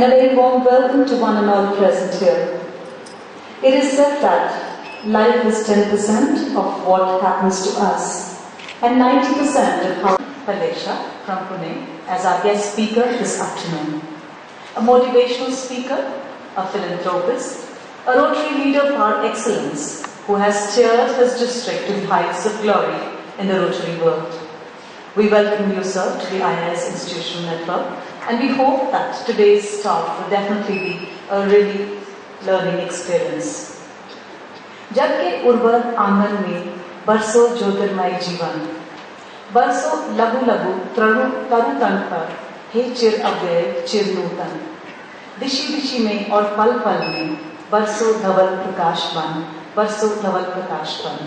a very warm welcome to one and all present here. It is said that life is 10% of what happens to us and 90% of how. Palesha from Pune as our guest speaker this afternoon. A motivational speaker, a philanthropist, a Rotary leader par excellence who has steered his district to the heights of glory in the Rotary world. We welcome you, sir, to the IIS Institutional Network, and we hope that today's talk will definitely be a really learning experience. जब के उर्वर आंगन में बरसों ज्योतिर्मय जीवन, बरसों लघु लघु तरु तन पर हे चिर अव्यय चिर नूतन, दिशि दिशि में और पल पल में बरसों धवल प्रकाशवन, बरसों धवल प्रकाशवन.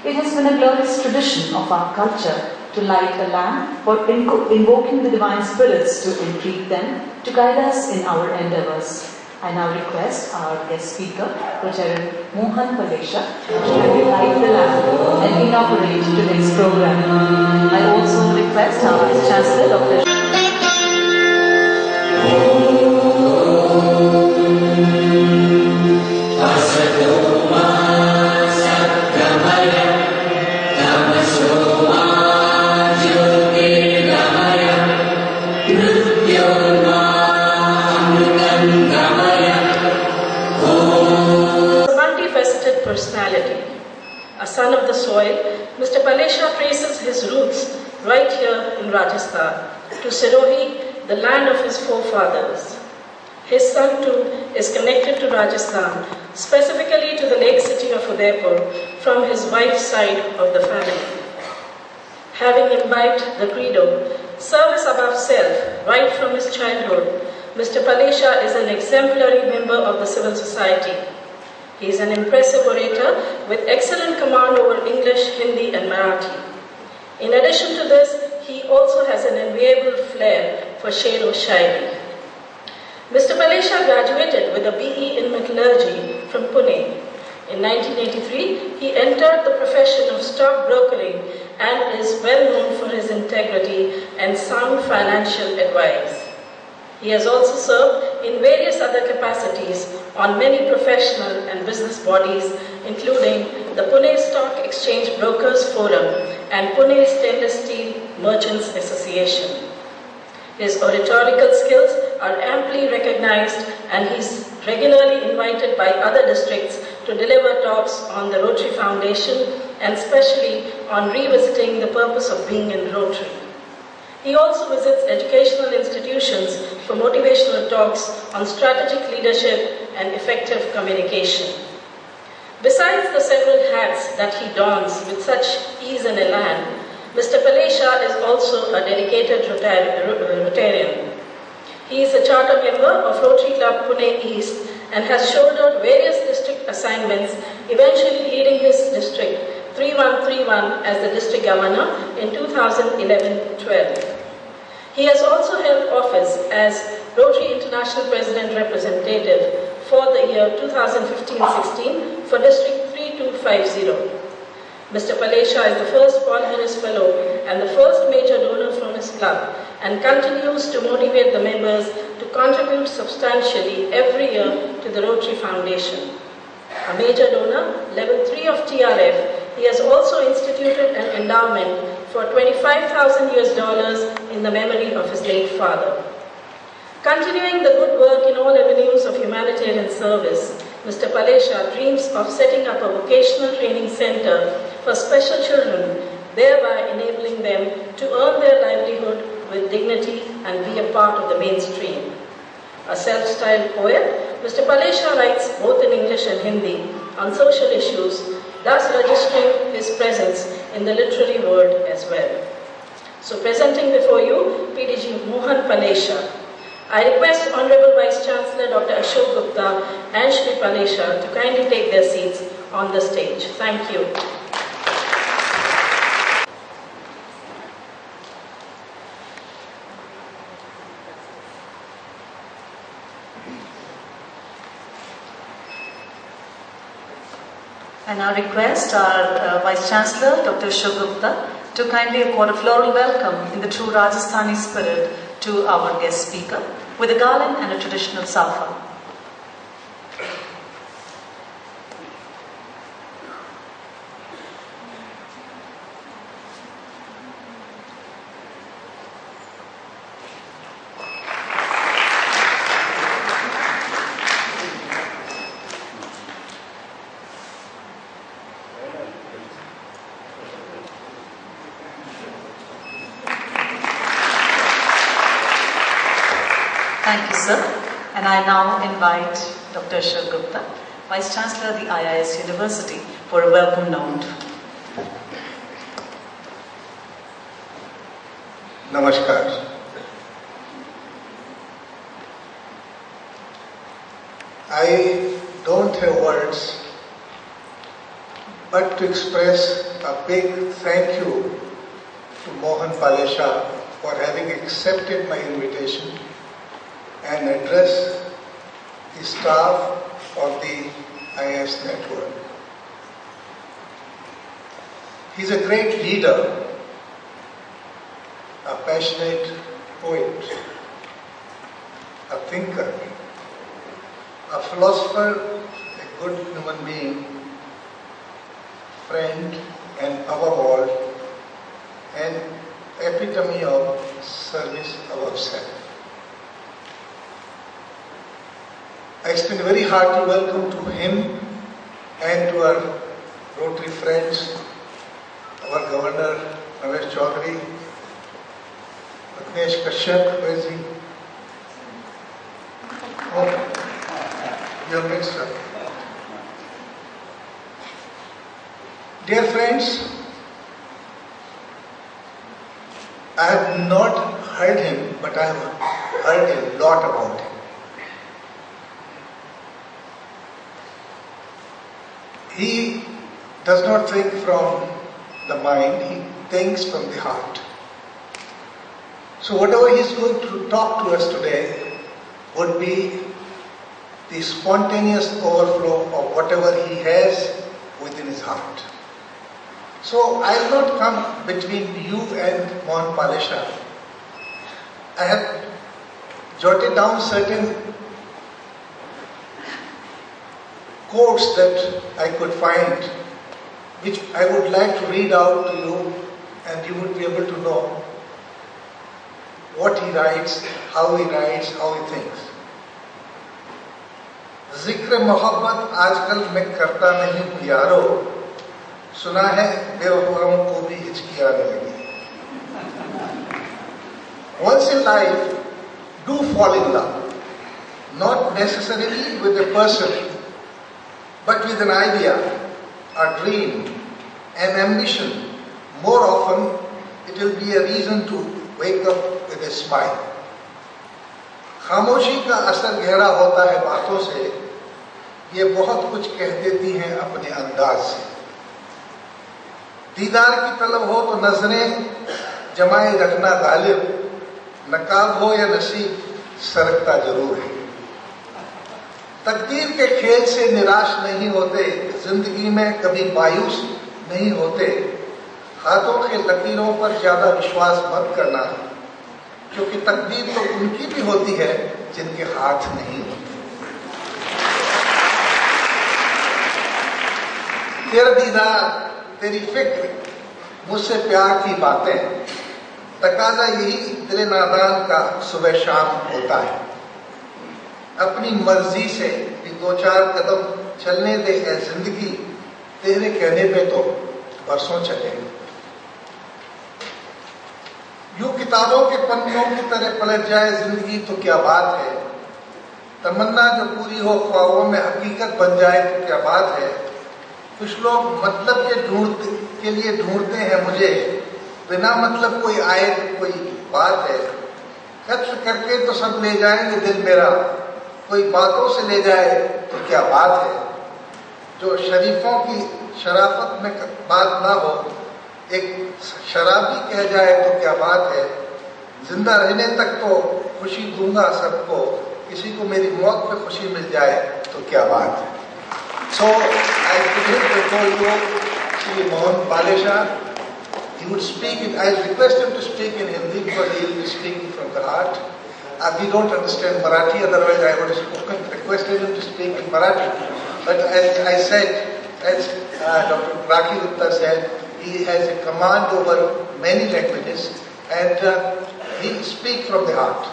It has been a glorious tradition of our culture to light a lamp for invoking the divine spirits to entreat them, to guide us in our endeavors. I now request our guest speaker, Reverend Mohan Palesha, to light the lamp and inaugurate today's program. I also request our Vice Chancellor, Dr. personality. A son of the soil, Mr. Palesha traces his roots right here in Rajasthan to Sirohi, the land of his forefathers. His son too is connected to Rajasthan, specifically to the lake city of Udaipur from his wife's side of the family. Having imbibed the credo, service above self, right from his childhood, Mr. Palesha is an exemplary member of the civil society. He is an impressive orator with excellent command over English, Hindi and Marathi. In addition to this, he also has an enviable flair for Shero-Shairi. Mr. Palesha graduated with a BE in metallurgy from Pune. In 1983, he entered the profession of stock brokering and is well known for his integrity and sound financial advice. He has also served in various other capacities on many professional and business bodies, including the Pune Stock Exchange Brokers Forum and Pune Stainless Steel Merchants Association. His oratorical skills are amply recognized, and he is regularly invited by other districts to deliver talks on the Rotary Foundation and especially on revisiting the purpose of being in Rotary. He also visits educational institutions for motivational talks on strategic leadership and effective communication. Besides the several hats that he dons with such ease and elan, Mr. Palesha is also a dedicated Rotarian. He is a charter member of Rotary Club Pune East and has shouldered various district assignments, eventually leading his district 3131 as the district governor in 2011-12. He has also held office as Rotary International President Representative for the year 2015-16 for District 3250. Mr. Palesha is the first Paul Harris Fellow and the first major donor from his club and continues to motivate the members to contribute substantially every year to the Rotary Foundation. A major donor, level 3 of TRF, he has also instituted an endowment for $25,000 in the memory of his late father. Continuing the good work in all avenues of humanitarian service, Mr. Palesha dreams of setting up a vocational training center for special children, thereby enabling them to earn their livelihood with dignity and be a part of the mainstream. A self-styled poet, Mr. Palesha writes both in English and Hindi on social issues, thus registering his presence in the literary world as well. So presenting before you, PDG Mohan Palesha. I request Honorable Vice Chancellor Dr. Ashok Gupta and Shri Palesha to kindly take their seats on the stage. Thank you. I now request our Vice Chancellor, Dr. Ashok Gupta, to kindly accord a floral welcome in the true Rajasthani spirit to our guest speaker. with a garland and a traditional salfa. Thank you, sir. And I now invite Dr. Ashok Gupta, Vice Chancellor of the IIS University, for a welcome note. Namaskar. I don't have words but to express a big thank you to Mohan Palesha for having accepted my invitation and address the staff of the IIS network. He's a great leader, a passionate poet, a thinker, a philosopher, a good human being, friend, and above all, an epitome of service above self. I extend a very hearty welcome to him and to our Rotary friends, our Governor Navesh Chaudhary, Agnesh Kashyap, where is he? Oh, you have mixed up. Dear friends, I have not heard him, but I have heard a lot about him. He does not think from the mind, he thinks from the heart. So whatever he is going to talk to us today would be the spontaneous overflow of whatever he has within his heart. So I will not come between you and Mohan Palesha. I have jotted down certain quotes that I could find, which I would like to read out to you, and you would be able to know what he writes, how he thinks. जिक्र मोहब्बत आजकल मैं करता नहीं हूँ यारो, सुना है बेवफाओं को भी हिचकी आने लगी. Once in life, do fall in love, not necessarily with a person, but with an idea, a dream, an ambition. More often, it will be a reason to wake up with a smile. खामोशी का असर गहरा होता है बातों से, ये बहुत कुछ कह देती हैं अपने अंदाज से. दीदार की तलब हो तो नजरें जमाए रखना गालिब, नकाब हो या नसीब सरकता जरूर है. तकदीर के खेल से निराश नहीं होते, जिंदगी में कभी मायूस नहीं होते. हाथों के लकीरों पर ज्यादा विश्वास मत करना, क्योंकि तकदीर तो उनकी भी होती है जिनके हाथ नहीं होते. तेरा दीदार, तेरी फिक्र, मुझसे प्यार की बातें, तकाजा यही दिल नादान का सुबह शाम होता है. अपनी मर्जी से भी दो चार कदम चलने दे ए जिंदगी, तेरे कहने पे तो बरसों चलेंगे. यूं किताबों के पन्नों की तरह पलट जाए जिंदगी तो क्या बात है. तमन्ना जो पूरी हो ख्वाबों में हकीकत बन जाए तो क्या बात है. कुछ लोग मतलब के लिए ढूंढते हैं मुझे, बिना मतलब कोई आए तो कोई बात है. कत्ल करके तो सब ले जाएंगे दिल मेरा, कोई बातों से ले जाए तो क्या बात है. जो शरीफों की शराफत में बात ना हो, एक शराबी कह जाए तो क्या बात है. जिंदा रहने तक तो खुशी दूंगा सबको, किसी को मेरी मौत पे खुशी मिल जाए तो क्या बात है. So I present before you Shri Mohan Palesha. He would speak in, I request him to speak in Hindi because he will be speaking from the heart. we don't understand Marathi, otherwise I would have requested him to speak in Marathi. But as I said, as Dr. Rakhi Gupta said, he has a command over many languages and he speaks from the heart.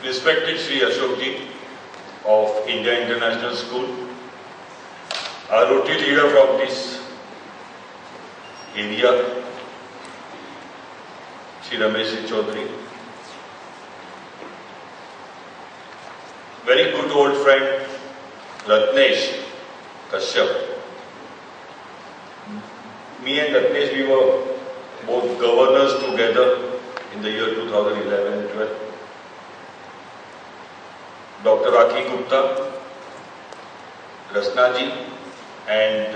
Respected Sri Ashok Ji of India International School, our Rotary leader from this area, Sri Ramesh Chaudhary, very good old friend Ratnesh Kashyap. Me and Ratnesh, we were both governors together in the year 2011 and 12. Dr. Rakhi Gupta, Rasna ji, and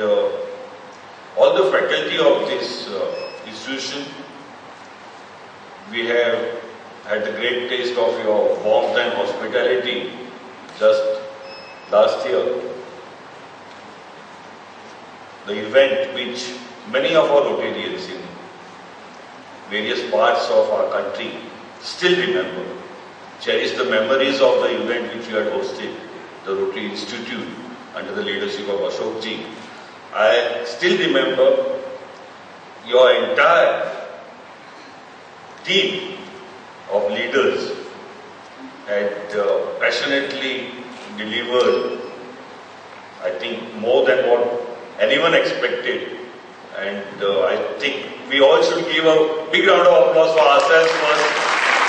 all the faculty of this institution, we have had the great taste of your warmth and hospitality just last year. The event which many of our Rotarians in various parts of our country still remember. Cherish the memories of the event which we had hosted, the Rotary Institute, under the leadership of Ashok Ji. I still remember your entire team of leaders had passionately delivered, I think, more than what anyone expected. And I think we all should give a big round of applause for ourselves first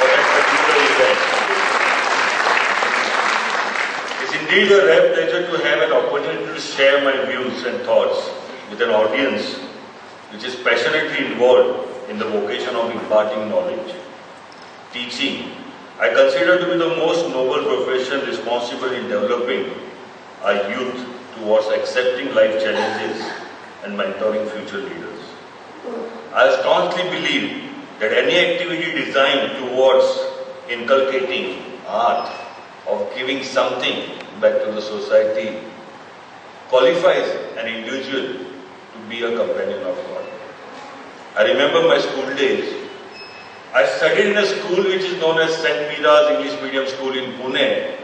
for that particular event. Indeed, a rare pleasure to have an opportunity to share my views and thoughts with an audience which is passionately involved in the vocation of imparting knowledge. Teaching, I consider to be the most noble profession responsible in developing our youth towards accepting life challenges and mentoring future leaders. I strongly believe that any activity designed towards inculcating art of giving something back to the society qualifies an individual to be a companion of God. I remember my school days. I studied in a school which is known as St. Mira's English Medium School in Pune.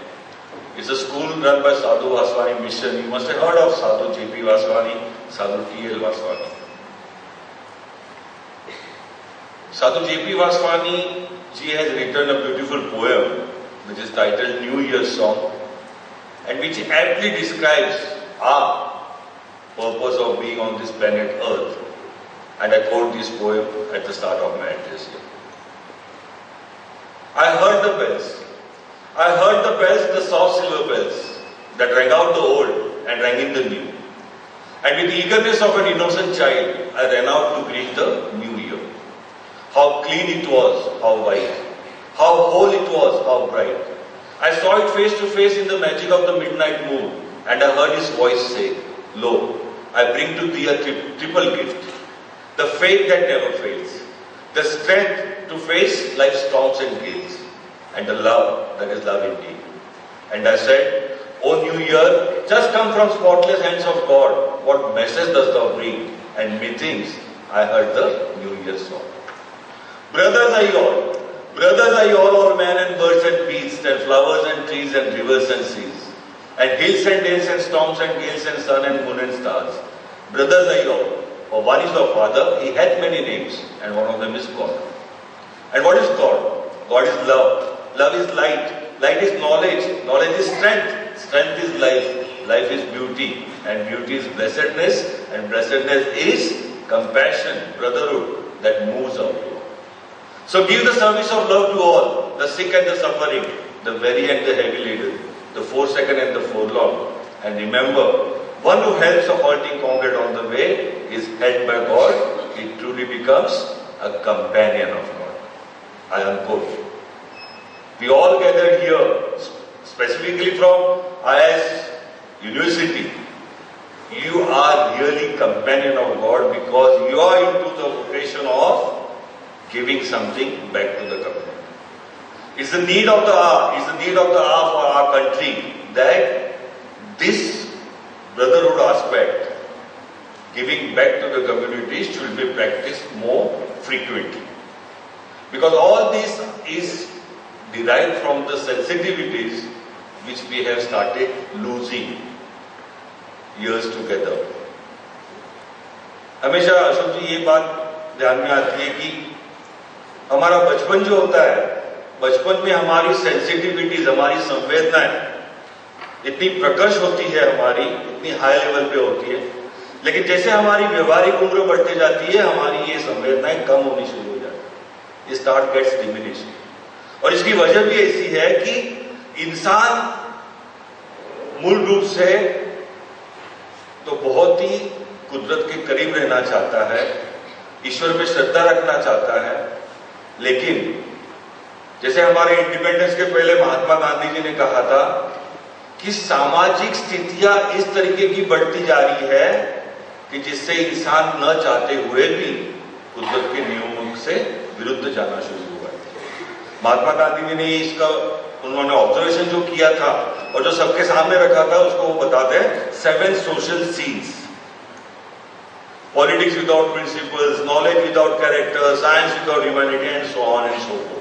It's a school run by Sadhu Vaswani Mission. You must have heard of Sadhu J.P. Vaswani, Sadhu T.L. Vaswani. Sadhu J.P. Vaswani ji has written a beautiful poem which is titled New Year's Song, and which aptly describes our purpose of being on this planet Earth. And I quote this poem at the start of my address here. I heard the bells. I heard the bells, the soft silver bells that rang out the old and rang in the new. And with the eagerness of an innocent child, I ran out to greet the new year. How clean it was, how white. How whole it was, how bright. I saw it face to face in the magic of the midnight moon, and I heard his voice say, "Lo, I bring to thee a triple gift, the faith that never fails, the strength to face life's storms and gales, and the love that is love indeed." And I said, "O new year, just come from spotless hands of God, what message dost thou bring?" And methinks I heard the New Year's song. Brothers are you all man and birds and beasts, and flowers and trees and rivers and seas, and hills and dales and storms and gales and sun and moon and stars. Brothers are you all, for one is the Father, he hath many names, and one of them is God. And what is God? God is love. Love is light. Light is knowledge. Knowledge is strength. Strength is life. Life is beauty. And beauty is blessedness. And blessedness is compassion, brotherhood that moves out. So give the service of love to all, the sick and the suffering, the weary and the heavy laden, the forsaken and the forlorn. And remember, one who helps a halting comrade on the way is helped by God. He truly becomes a companion of God. I unquote. We all gathered here, specifically from IIS University, you are really companion of God because you are into the vocation of giving something back to the community. It's the need of the hour. It's the need of the hour for our country that this brotherhood aspect, giving back to the community, should be practiced more frequently. Because all this is derived from the sensitivities which we have started losing years together. हमेशा अशोक जी ये बात ध्यान में आती है कि हमारा बचपन जो होता है, बचपन में हमारी सेंसिटिविटीज, हमारी संवेदनाएं इतनी प्रकर्ष होती है, हमारी इतनी हाई लेवल पे होती है, लेकिन जैसे हमारी व्यवहारिक उम्र बढ़ती जाती है, हमारी ये संवेदनाएं कम होनी शुरू हो जाती है, ये स्टार्ट गेट्स डिमिनिश्ड। और इसकी वजह भी ऐसी है कि इंसान मूल रूप से तो बहुत ही कुदरत के करीब रहना चाहता है, ईश्वर में श्रद्धा रखना चाहता है, लेकिन जैसे हमारे इंडिपेंडेंस के पहले महात्मा गांधी जी ने कहा था कि सामाजिक स्थितियां इस तरीके की बढ़ती जा रही है कि जिससे इंसान न चाहते हुए भी कुदरत के नियमों से विरुद्ध जाना शुरू हुआ है। महात्मा गांधी जी ने इसका उन्होंने ऑब्जर्वेशन जो किया था और जो सबके सामने रखा था, उसको वो बताते हैं 7 social scenes. Politics without principles, knowledge without character, science without humanity and so on and so fourth.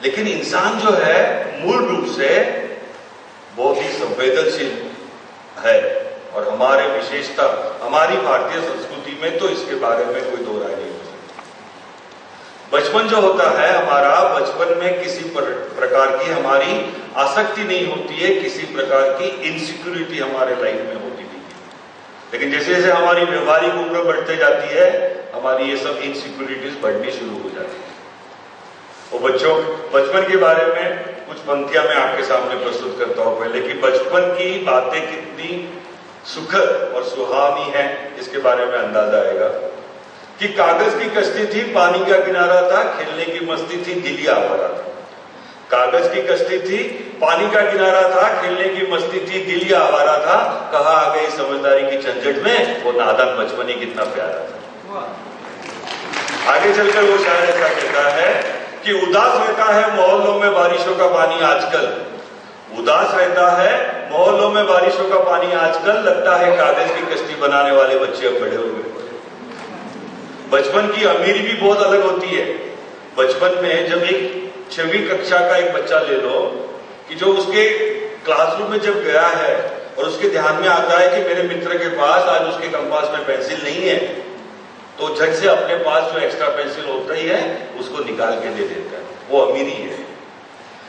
लेकिन इंसान जो है मूल रूप से बहुत ही संवेदनशील है और हमारे विशेषता, हमारी भारतीय संस्कृति में तो इसके बारे में कोई दो राय नहीं हो सकती। बचपन जो होता है हमारा, बचपन में किसी प्रकार की हमारी आसक्ति नहीं होती है, किसी प्रकार की इनसिक्योरिटी हमारे लाइफ में होती नहीं है। लेकिन जैसे जैसे हमारी व्यवहारिक उम्र बढ़ते जाती है, हमारी ये सब इनसिक्योरिटीज बढ़नी शुरू हो जाती है। और बचपन के बारे में कुछ पंक्तियां मैं आपके सामने प्रस्तुत करता हूं पहले, कि बचपन की बातें कितनी सुखद और सुहावनी है, इसके बारे में अंदाजा आएगा। कि कागज की कश्ती थी, पानी का किनारा था, खेलने की मस्ती थी, दिल आवारा था। कागज की कश्ती थी, पानी का किनारा था, खेलने की मस्ती थी, दिल आवारा था, कहा आ गई समझदारी की झंझट में, वो नादान बचपन ही कितना प्यारा था। आगे चलकर वो शायर ऐसा कहता है कि उदास रहता है मोहल्लों में बारिशों का पानी आजकल, उदास रहता है मोहल्लों में बारिशों का पानी आजकल, लगता है कागज की कश्ती बनाने वाले बच्चे अब बड़े हो गए। बचपन की अमीरी भी बहुत अलग होती है। बचपन में जब एक 6वीं कक्षा का एक बच्चा ले लो, कि जो उसके क्लासरूम में जब गया है और उसके ध्यान में आता है कि मेरे मित्र के पास आज उसके कंपास में पेंसिल नहीं है, तो झट से अपने पास जो एक्स्ट्रा पेंसिल होता ही है उसको निकाल के दे देता है, वो अमीरी है।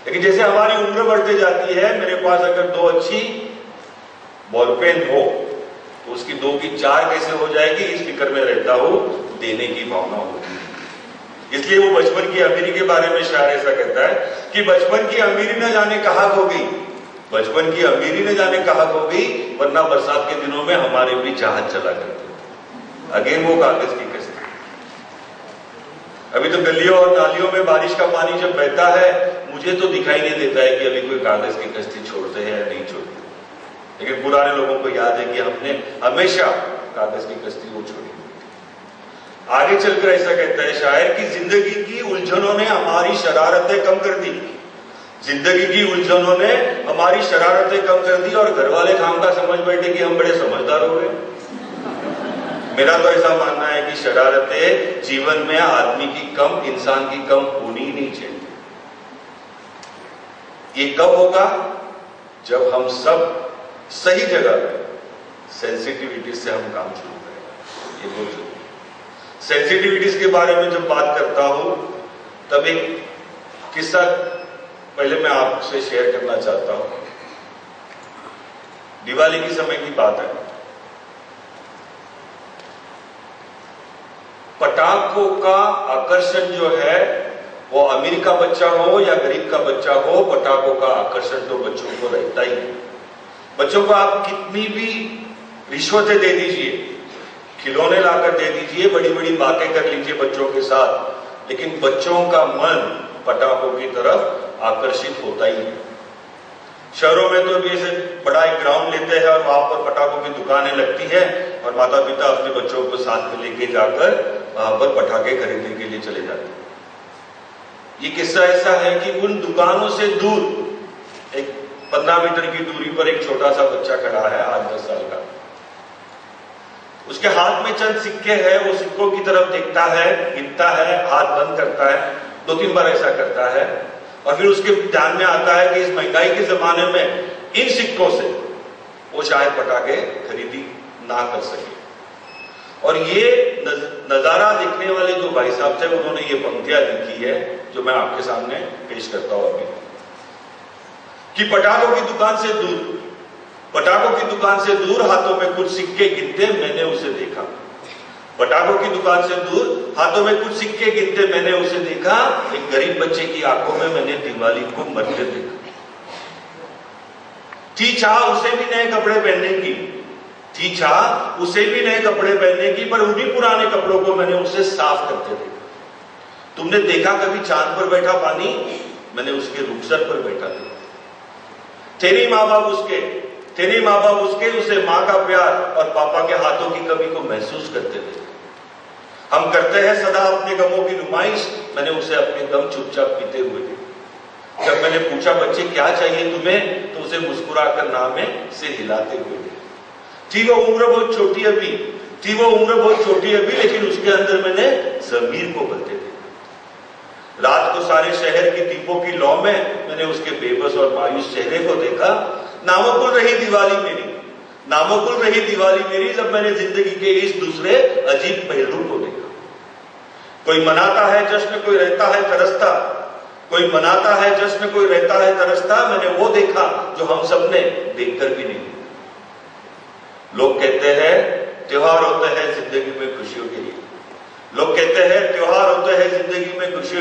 लेकिन जैसे हमारी उम्र बढ़ती जाती है, मेरे पास अगर 2 अच्छी बॉल पेन हो तो उसकी 2 की 4 कैसे हो जाएगी, इस फिक्र में रहता हूं, देने की भावना होती है। इसलिए वो बचपन की अमीरी के बारे में शायर ऐसा कहता है कि बचपन की अमीरी न जाने कहां खो गई, बचपन की अमीरी न जाने कहां खो गई, वरना बरसात के दिनों में हमारे भी जहाज चला करते। अगेन वो कागज की कश्ती। अभी तो गलियों और नालियों में बारिश का पानी जब बहता है, मुझे तो दिखाई नहीं देता है कि अभी कोई कागज की कश्ती छोड़ते हैं या नहीं छोड़ते, लेकिन पुराने लोगों को याद है कि हमने हमेशा कागज की कश्ती वो छोड़ी। आगे चलकर ऐसा कहता है शायर कि जिंदगी की उलझनों ने हमारी शरारतें कम कर दी, जिंदगी की उलझनों ने हमारी शरारतें कम कर दी, और घर वाले खामखा समझ बैठे कि हम बड़े समझदार हो गए। मेरा तो ऐसा मानना है कि शरारतें जीवन में आदमी की कम, इंसान की कम होनी ही नहीं चाहिए। ये कब होगा, जब हम सब सही जगह पे सेंसिटिविटी से हम काम शुरू करेंगे। ये बहुत जरूरी। सेंसिटिविटीज के बारे में जब बात करता हूं, तब एक किस्सा पहले मैं आपसे शेयर करना चाहता हूं। दिवाली के समय की बात है। पटाखों का आकर्षण जो है, वो अमीर का बच्चा हो या गरीब का बच्चा हो, पटाखों का आकर्षण तो बच्चों को रहता ही है। बच्चों को आप कितनी भी रिश्वतें दे दीजिए, खिलौने लाकर दे दीजिए, बड़ी बड़ी बातें कर लीजिए बच्चों के साथ, लेकिन बच्चों का मन पटाखों की तरफ आकर्षित होता ही है। शहरों में तो अभी ऐसे बड़ा एक ग्राउंड लेते हैं और वहां पर पटाखों की दुकानें लगती है और माता पिता अपने बच्चों को साथ में लेके जाकर वहां पर पटाखे खरीदने के लिए चले जाते हैं। ये किस्सा ऐसा है कि उन दुकानों से दूर एक 15 मीटर की दूरी पर एक छोटा सा बच्चा खड़ा है, 8-10 साल का। उसके हाथ में चंद सिक्के हैं, वो सिक्कों की तरफ देखता है, गिनता है, हाथ बंद करता है, 2-3 बार ऐसा करता है और फिर उसके ध्यान में आता है कि इस महंगाई के जमाने में इन सिक्कों से वो शायद पटाखे खरीदी ना कर सके। और ये नजारा देखने वाले जो भाई साहब थे, उन्होंने ये पंक्तियां लिखी है जो मैं आपके सामने पेश करता हूं अभी, कि पटाखों की दुकान से दूर हाथों में कुछ सिक्के गिनते मैंने उसे देखा। पटाखों की दुकान से दूर हाथों में कुछ सिक्के गिनते मैंने उसे देखा। एक गरीब बच्चे की आंखों में मैंने दिवाली को मरते देखा। थी चाह उसे भी नए कपड़े पहनने की, पर उन्हीं पुराने कपड़ों को मैंने उसे साफ करते देखा। तुमने देखा कभी चांद पर बैठा पानी, मैंने उसके रुखसर पर बैठा देखा। तेरे माँ बाप उसके उसे माँ का प्यार और पापा के हाथों की कमी को महसूस करते थे। हम करते हैं सदा अपने गमों की नुमाइश, मैंने उसे अपने गम चुपचाप पीते हुए देखा। जब मैंने पूछा बच्चे क्या चाहिए तुम्हें, तो उसे मुस्कुराकर नाम से हिलाते हुए देखा। थी वो उम्र बहुत छोटी अभी, लेकिन उसके अंदर मैंने जमीर को बदलते देखा। रात को सारे शहर की दीपों की लौ में मैंने उसके बेबस और मायूस चेहरे को देखा। नामकुल रही दिवाली मेरी जब मैंने जिंदगी के इस दूसरे अजीब पहलू को देखा। कोई मनाता है जश्न, कोई रहता है तरसता, मैंने वो देखा जो हम सब ने देखकर भी नहीं। लोग कहते हैं त्योहार होते हैं जिंदगी में खुशियों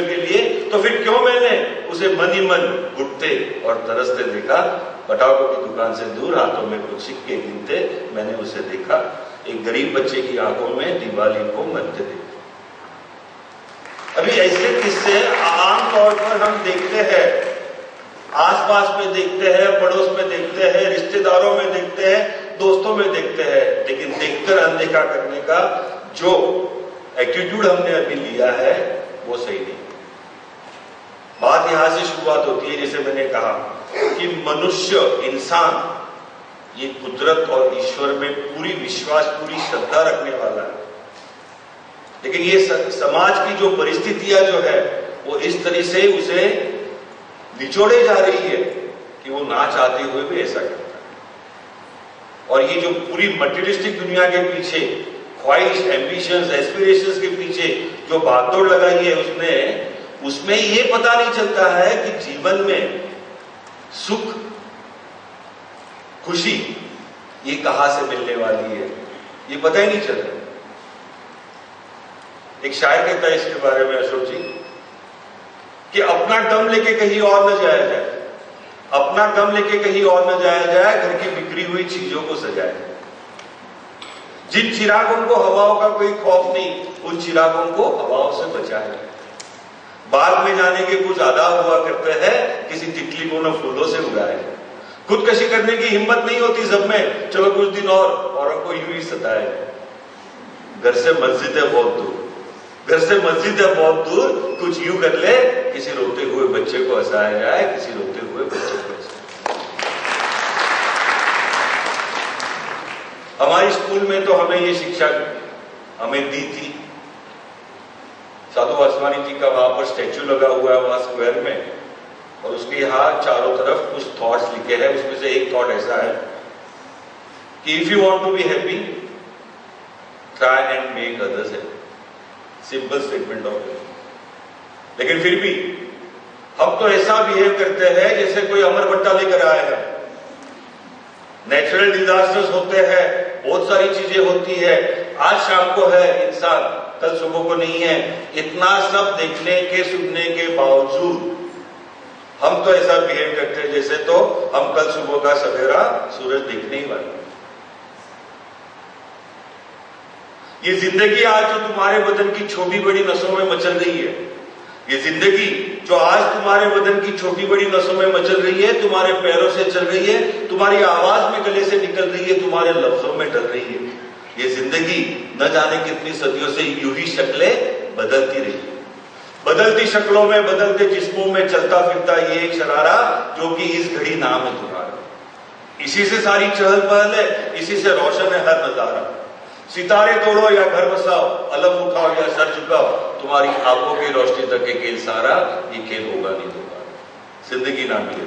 के लिए, तो फिर क्यों मैंने उसे मन ही मन घुटते और तरसते देखा। पटाखों की दुकान से दूर हाथों में कुछ सिक्के गिनते मैंने उसे देखा। एक गरीब बच्चे की आंखों में दिवाली को मरते देखा। अभी ऐसे किस्से आम तौर पर हम देखते हैं, आसपास में देखते हैं, पड़ोस में देखते हैं, रिश्तेदारों में देखते हैं, दोस्तों में देखते हैं, लेकिन देखकर अनदेखा करने का जो एटीट्यूड हमने अभी लिया है वो सही नहीं। बात यहां से शुरुआत होती है, जैसे मैंने कहा कि मनुष्य, इंसान ये कुदरत और ईश्वर में पूरी विश्वास, पूरी श्रद्धा रखने वाला है, लेकिन ये समाज की जो परिस्थितियां जो है वो इस तरह से उसे निचोड़े जा रही है कि वो ना चाहते हुए भी ऐसा करता है। और ये जो पूरी मटेरियलिस्टिक दुनिया के पीछे ख्वाहिश, एम्बिशंस, एस्पिरेशंस के पीछे जो भागदौड़ लगाई है, उसमें ये पता नहीं चलता है कि जीवन में सुख, खुशी ये कहां से मिलने वाली है, ये पता ही नहीं चल रहा। एक शायर कहता है इसके बारे में, अशोक जी, कि अपना गम लेके कहीं और न जाया जाए, घर की बिखरी हुई चीजों को सजाया जाए। जिन चिरागों को हवाओं का कोई खौफ नहीं, उन चिरागों को हवाओं से बचाया जाए। बाग में जाने के कुछ आदा हुआ करते हैं, किसी तितली को न फूलों से उड़ाया जाए। खुदकशी करने की हिम्मत नहीं होती सब में, चलो कुछ दिन औरों को यूं ही सताया जाए। घर से मस्जिद है बहुत दूर, कुछ यूं कर ले, किसी रोते हुए बच्चे को हंसाया जाए, किसी रोते हुए बच्चे को हंसाया। हमारे स्कूल में तो हमें ये शिक्षा हमें दी थी। साधु वासवानी जी का वहां पर स्टैच्यू लगा हुआ है वहां स्क्वायर में, और उसके यहाँ चारों तरफ कुछ थॉट्स लिखे हैं। उसमें से एक थॉट ऐसा है कि if you want to be happy, try and make others happy. Simple statement of it. लेकिन फिर भी हम तो ऐसा बिहेव करते हैं जैसे कोई अमरभट्टा लेकर आएगा। नेचुरल डिजास्टर्स होते हैं, बहुत सारी चीजें होती है, आज शाम को है इंसान, कल सुबह को नहीं है। इतना सब देखने के, सुनने के बावजूद हम तो ऐसा बिहेव करते हैं जैसे तो हम कल सुबह का सवेरा सूरज देखने ही वाले। ये जिंदगी आज जो तुम्हारे बदन की छोटी बड़ी नसों में मचल रही है, ये जिंदगी जो आज तुम्हारे बदन की छोटी बड़ी नसों में मचल रही है, तुम्हारे पैरों से चल रही है, तुम्हारी आवाज में गले से निकल रही है, तुम्हारे लफ्जों में डल रही है, ये जिंदगी न जाने कितनी सदियों से यूं ही शक्लें बदलती रही है। बदलती शक्लों में, बदलते जिस्मों में चलता फिरता ये एक शरारा जो कि इस घड़ी नाम है तुम्हारा। इसी से सारी चहल पहल है, इसी से रोशन है हर नजारा। सितारे तोड़ो या घर बसाओ, अलम उठाओ या सर झुकाओ, तुम्हारी आंखों की रोशनी तक के खेल सारा, ये खेल होगा नहीं दोबारा। जिंदगी ना मिले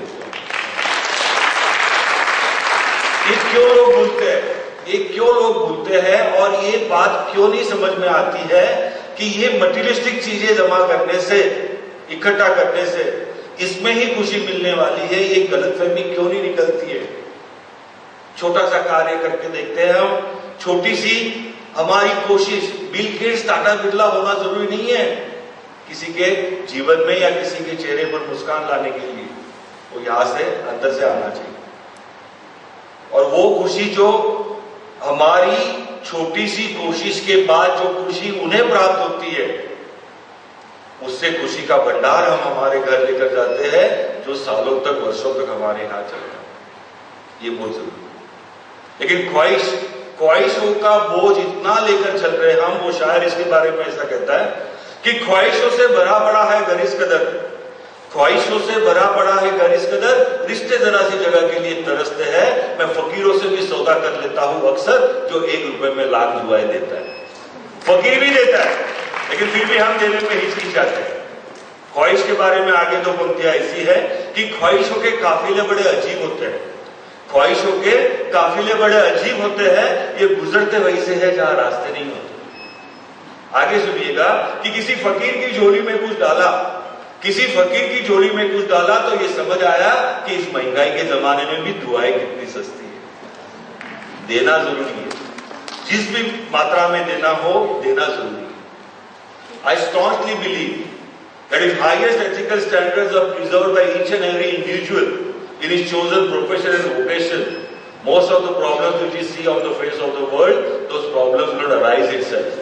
ये क्यों लोग भूलते हैं, ये क्यों लोग भूलते हैं, और ये बात क्यों नहीं समझ में आती है कि ये मटीरियलिस्टिक चीजें जमा करने से, इकट्ठा करने से इसमें ही खुशी मिलने वाली है, ये गलतफहमी क्यों नहीं निकलती है। छोटा सा कार्य करके देखते हैं हम, छोटी सी हमारी कोशिश, बिल गेट्स, टाटा बिरला होना जरूरी नहीं है किसी के जीवन में या किसी के चेहरे पर मुस्कान लाने के लिए, वो यहां से अंदर से आना चाहिए। और वो खुशी जो हमारी छोटी सी कोशिश के बाद जो खुशी उन्हें प्राप्त होती है, उससे खुशी का भंडार हम हमारे घर लेकर जाते हैं, जो सालों तक, वर्षों तक हमारे यहां चलता है। ये बहुत जरूरी है। लेकिन ख्वाहिशों का बोझ इतना लेकर चल रहे हम, वो शायर इसके बारे में ऐसा कहता है कि ख्वाहिशों से भरा पड़ा है घर इस कदर, ख्वाहिशों से भरा पड़ा है घर इस कदर, रिश्ते जरा सी जगह के लिए तरसते हैं, मैं फकीरों से भी सौदा कर लेता हूं अक्सर, जो 1 रुपए में लाख दुआएं देता है। फकीर भी देता है, लेकिन फिर भी हम देने में हिचकिचाते हैं। ख्वाहिश के बारे में आगे दो पंक्तियां ऐसी है कि ख्वाहिशों के काफिले बड़े अजीब होते हैं, ख्वाहिशों के काफिले बड़े अजीब होते हैं, ये गुजरते वहीं से है जहां रास्ते नहीं होते। आगे सुनिएगा कि किसी फकीर की झोली में कुछ डाला, किसी फकीर की झोली में कुछ डाला तो ये समझ आया कि इस महंगाई के जमाने में भी दुआएं कितनी सस्ती है। देना जरूरी है, जिस भी मात्रा में देना हो, देना जरूरी है। I strongly believe that if highest ethical standards are preserved by each and every individual in his chosen profession and vocation, most of the problems which we see on the face of the world, those problems will arise itself.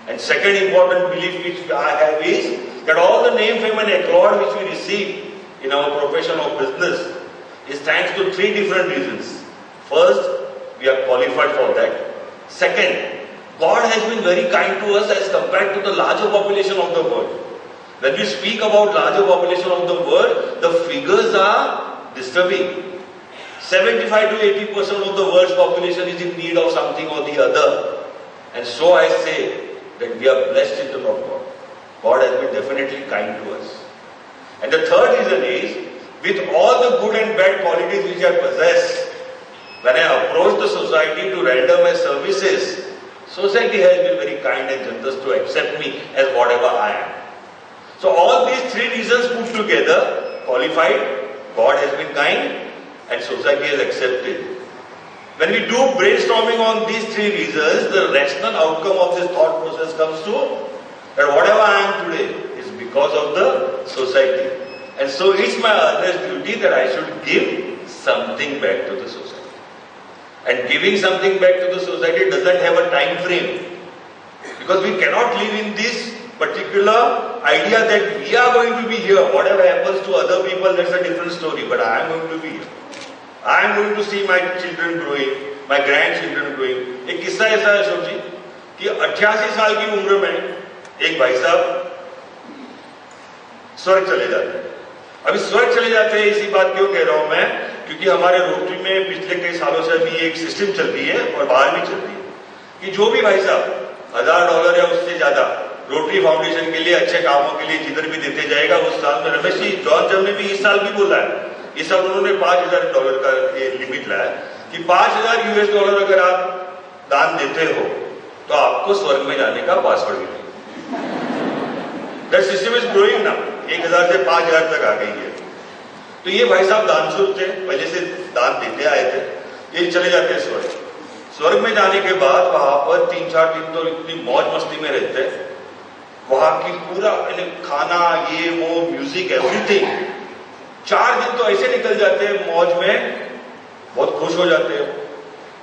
And second important belief which I have is that all the name, fame and accolade which we receive in our profession of business is thanks to 3 different reasons. First, we are qualified for that. Second, God has been very kind to us as compared to the larger population of the world. When we speak about larger population of the world, the figures are disturbing. 75 to 80% of the world's population is in need of something or the other. And so I say that we are blessed children of God. God has been definitely kind to us. And the third reason is, with all the good and bad qualities which I possess, when I approach the society to render my services, society has been very kind and generous to accept me as whatever I am. So all these 3 reasons put together, qualified, God has been kind, and society has accepted. When we do brainstorming on these 3 reasons, the rational outcome of this thought process comes to that whatever I am today is because of the society. And so it's my earnest duty that I should give something back to the society. And giving something back to the society doesn't have a time frame. Because we cannot live in this particular idea that we are going to be here. Whatever happens to other people, that's a different story. But I am going to be here. I am going to see my children growing, my grandchildren growing. एक किस्सा ऐसा है अशोक जी कि 88 साल की उम्र में एक भाई साहब स्वर्ग चले जाते हैं। अभी स्वर्ग चले जाते हैं, इसी बात क्यों कह रहा हूं मैं, क्योंकि हमारे रोटरी में पिछले कई सालों से अभी एक सिस्टम चल रही है और बाहर भी चल रही है कि जो भी भाई साहब $1000 या उससे ज्यादा रोटरी फाउंडेशन के लिए, अच्छे कामों के लिए जिधर भी देते जाएगा, उस साल में, रमेश जी जॉन जब ने भी इस साल भी बोला है, इस साल उन्होंने $5000 का ये लिमिट लाया कि $5000 अगर आप दान देते हो तो आपको स्वर्ग में जाने का पासवर्ड मिलेगा। That system is growing now, 1000 से 5000 तक आ गई है। तो ये भाई साहब दानशूर थे, पहले से दान देते आए थे, ये चले जाते हैं स्वर्ग। स्वर्ग में जाने के बाद वहां पर 3-4 दिन तो इतनी मौज मस्ती में रहते हैं, वहां की पूरा खाना, ये वो, म्यूजिक, एवरीथिंग। 4 दिन तो ऐसे निकल जाते हैं मौज में, बहुत खुश हो जाते हैं।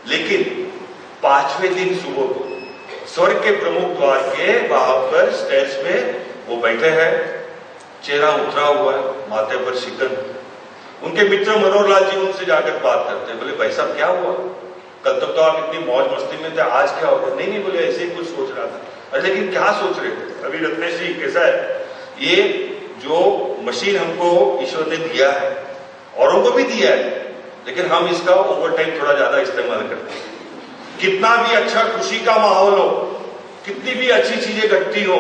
लेकिन 5वें दिन सुबह को स्वर्ग के प्रमुख द्वार के वहां पर स्टेज पे वो बैठे हैं, चेहरा उतरा हुआ है, माथे पर शिकन। उनके मित्र मनोहर लाल जी उनसे जाकर बात करते हैं, बोले भाई साहब क्या हुआ, कल तक तो आप इतनी मौज मस्ती में थे, आज क्या हो गया? नहीं बोले ऐसे ही कुछ सोच रहा था। अरे लेकिन क्या सोच रहे थे? अभी रत्नेश जी कैसा है, ये जो मशीन हमको ईश्वर ने दिया है, औरों को भी दिया है, लेकिन हम इसका ओवर टाइम थोड़ा ज्यादा इस्तेमाल करते हैं। कितना भी अच्छा खुशी का माहौल हो, कितनी भी अच्छी चीजें घटती हो,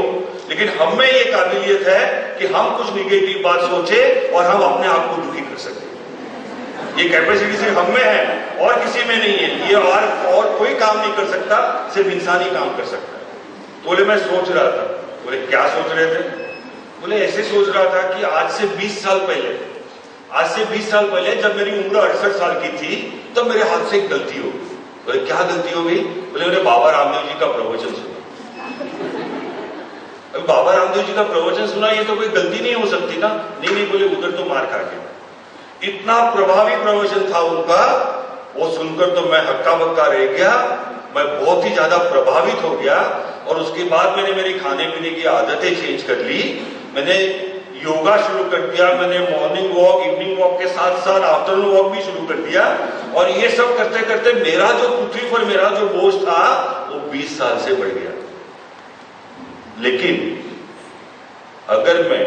लेकिन हम में ये काबिलियत है कि हम कुछ निगेटिव बात सोचे और हम अपने आप को दुखी कर सकते हैं। ये कैपेसिटी सिर्फ हम में है और किसी में नहीं है। ये और कोई काम नहीं कर सकता, सिर्फ इंसान ही काम कर सकता है। तो बोले मैं सोच रहा था। बोले क्या सोच रहे थे? बोले ऐसे सोच रहा था कि आज से 20 साल पहले जब मेरी उम्र 68 साल की थी, तब मेरे हाथ से एक गलती हो गई। बोले क्या गलती हो गई? बोले मैंने बाबा रामदेव जी का प्रवचन सुना। अभी बाबा रामदेव जी का प्रवचन सुना, ये तो कोई गलती नहीं हो सकती ना। नहीं बोले उधर तो मार खा गया। इतना प्रभावी प्रवचन था उनका, वो सुनकर तो मैं हक्का बक्का रह गया। मैं बहुत ही ज्यादा प्रभावित हो गया और उसके बाद मैंने मेरी खाने पीने की आदतें चेंज कर ली। मैंने योगा शुरू कर दिया, मैंने मॉर्निंग वॉक, इवनिंग वॉक के साथ साथ आफ्टरनून वॉक भी शुरू कर दिया। और ये सब करते करते मेरा जो पृथ्वी पर मेरा जो बोझ था वो 20 साल से बढ़ गया। लेकिन अगर मैं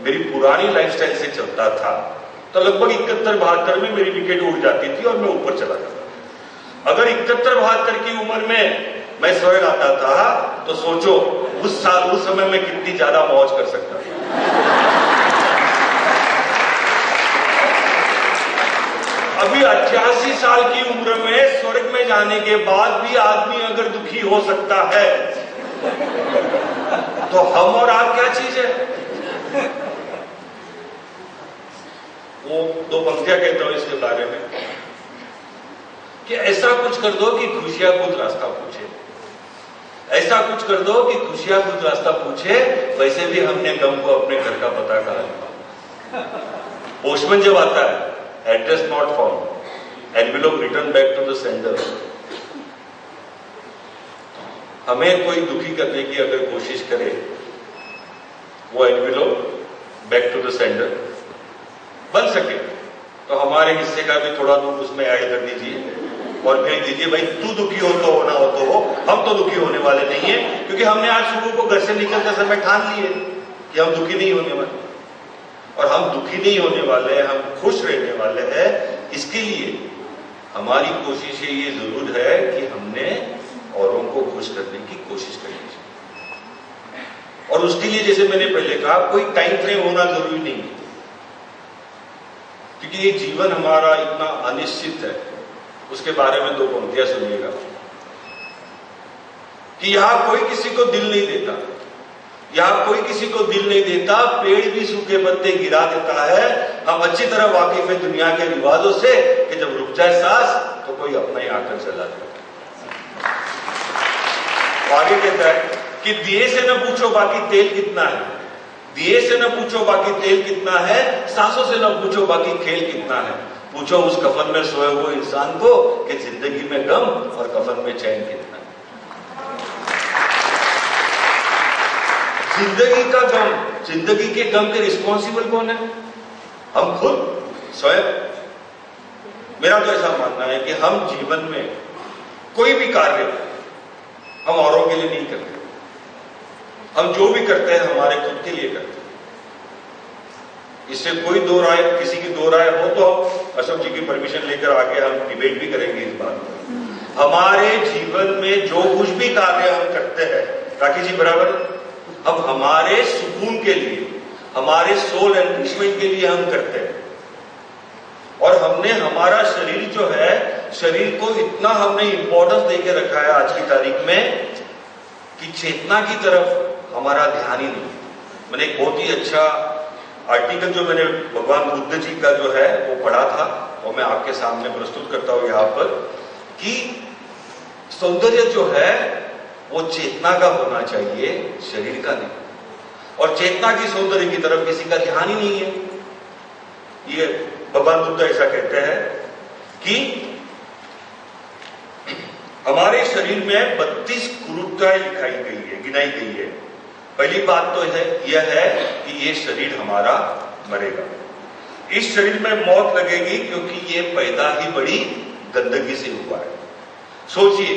मेरी पुरानी लाइफस्टाइल से चलता था तो लगभग 71-72 में मेरी विकेट उड़ जाती थी और मैं ऊपर चला जाता। अगर 71-72 की उम्र में मैं स्वर्ग आता था तो सोचो उस समय में कितनी ज्यादा मौज कर सकता था। अभी 88 साल की उम्र में स्वर्ग में जाने के बाद भी आदमी अगर दुखी हो सकता है तो हम और आप क्या चीज है? वो 2 पंक्तियां कहता हूं इसके बारे में कि ऐसा कुछ कर दो कि खुशियां खुद रास्ता पूछे, ऐसा कुछ कर दो कि खुशियां खुद रास्ता पूछे। वैसे भी हमने गम को अपने घर का पता कहा है। पोस्टमैन जब आता है, address not found, envelope return back to the sender. हमें कोई दुखी करने की अगर कोशिश करे, वो envelope back to the sender बन सके तो हमारे हिस्से का भी थोड़ा दूर उसमें ऐड कर दीजिए और भेज दीजिए। भाई तू दुखी हो तो होना हो तो हो, हम तो दुखी होने वाले नहीं है, क्योंकि हमने आज सुबह को घर से निकलते समय ठान लिए कि हम दुखी नहीं होने वाले। और हम दुखी नहीं होने वाले, हम खुश रहने वाले हैं। इसके लिए हमारी कोशिश ये जरूर है कि हमने औरों को खुश करने की कोशिश करनी चाहिए। और उसके लिए जैसे मैंने पहले कहा, कोई टाइम फ्रेम होना जरूरी नहीं है, क्योंकि ये जीवन हमारा इतना अनिश्चित है। उसके बारे में 2 पंक्तियां सुनिएगा कि यहां कोई किसी को दिल नहीं देता, यहां कोई किसी को दिल नहीं देता, पेड़ भी सूखे पत्ते गिरा देता है। हम अच्छी तरह वाकिफ है दुनिया के रिवाजों से कि जब रुक जाए सांस तो कोई अपना ही आकर चला जाए। आगे कहता है कि दिए से न पूछो बाकी तेल कितना है, दिए से न पूछो बाकी तेल कितना है, सांसों से न पूछो बाकी खेल कितना है। पूछो उस कफन में सोए हुए इंसान को कि जिंदगी में गम और कफन में चैन कितना है। जिंदगी का गम, जिंदगी के गम के रिस्पॉन्सिबल कौन है? हम खुद स्वयं। मेरा तो ऐसा मानना है कि हम जीवन में कोई भी कार्य हम औरों के लिए नहीं करते, हम जो भी करते हैं हमारे खुद के लिए करते हैं। इससे कोई दो राय, किसी की दो राय हो तो अशोक जी की परमिशन लेकर आगे हम डिबेट भी करेंगे इस बात पर। हमारे जीवन में जो कुछ भी कार्य हम करते हैं, राखी जी बराबर, अब हमारे सुकून के लिए, हमारे सोल एनरिचमेंट के लिए हम करते हैं। और हमने हमारा शरीर जो है, शरीर को इतना हमने इंपॉर्टेंस देके रखा है आज की तारीख में कि चेतना की तरफ हमारा ध्यान ही नहीं। मैंने एक बहुत ही अच्छा आर्टिकल जो मैंने भगवान बुद्ध जी का जो है वो पढ़ा था, और मैं आपके सामने प्रस्तुत करता हूं यहाँ पर कि सौंदर्य जो है वो चेतना का होना चाहिए, शरीर का नहीं। और चेतना की सौंदर्य की तरफ किसी का ध्यान ही नहीं है। ये भगवान बुद्ध ऐसा कहते हैं कि हमारे शरीर में 32 कुरूपताएं गिनाई गई है। पहली बात तो यह है कि ये शरीर हमारा मरेगा। इस शरीर में मौत लगेगी क्योंकि ये पैदा ही बड़ी गंदगी से हुआ है। सोचिए,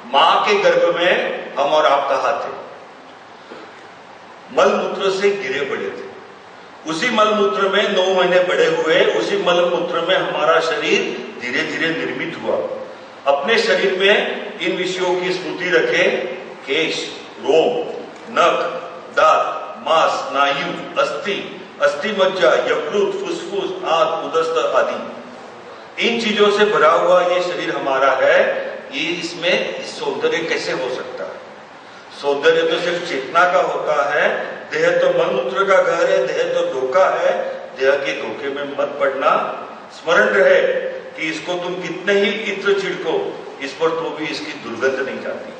मां के गर्भ में हम और आप कहाँ थे? मलमूत्र से गिरे पड़े थे। उसी मलमूत्र में 9 महीने बड़े हुए, उसी मलमूत्र में हमारा शरीर धीरे धीरे निर्मित हुआ। अपने शरीर में इन विषयों की स्मृति रखें: केश, रोम, नख, दांत, मांस, स्नायु, अस्थि मज्जा, यकृत, फुसफुस, आंत, उदर आदि। इन चीजों से भरा हुआ ये शरीर हमारा है। ये इसमें सौंदर्य कैसे हो सकता है? सौंदर्य तो सिर्फ चेतना का होता है। देह तो मलमूत्र का घर है, देह तो धोखा है। देह के धोखे में मत पड़ना। स्मरण रहे कि इसको तुम कितने ही इत्र छिड़को, इस पर तो भी इसकी दुर्गंध नहीं जाती।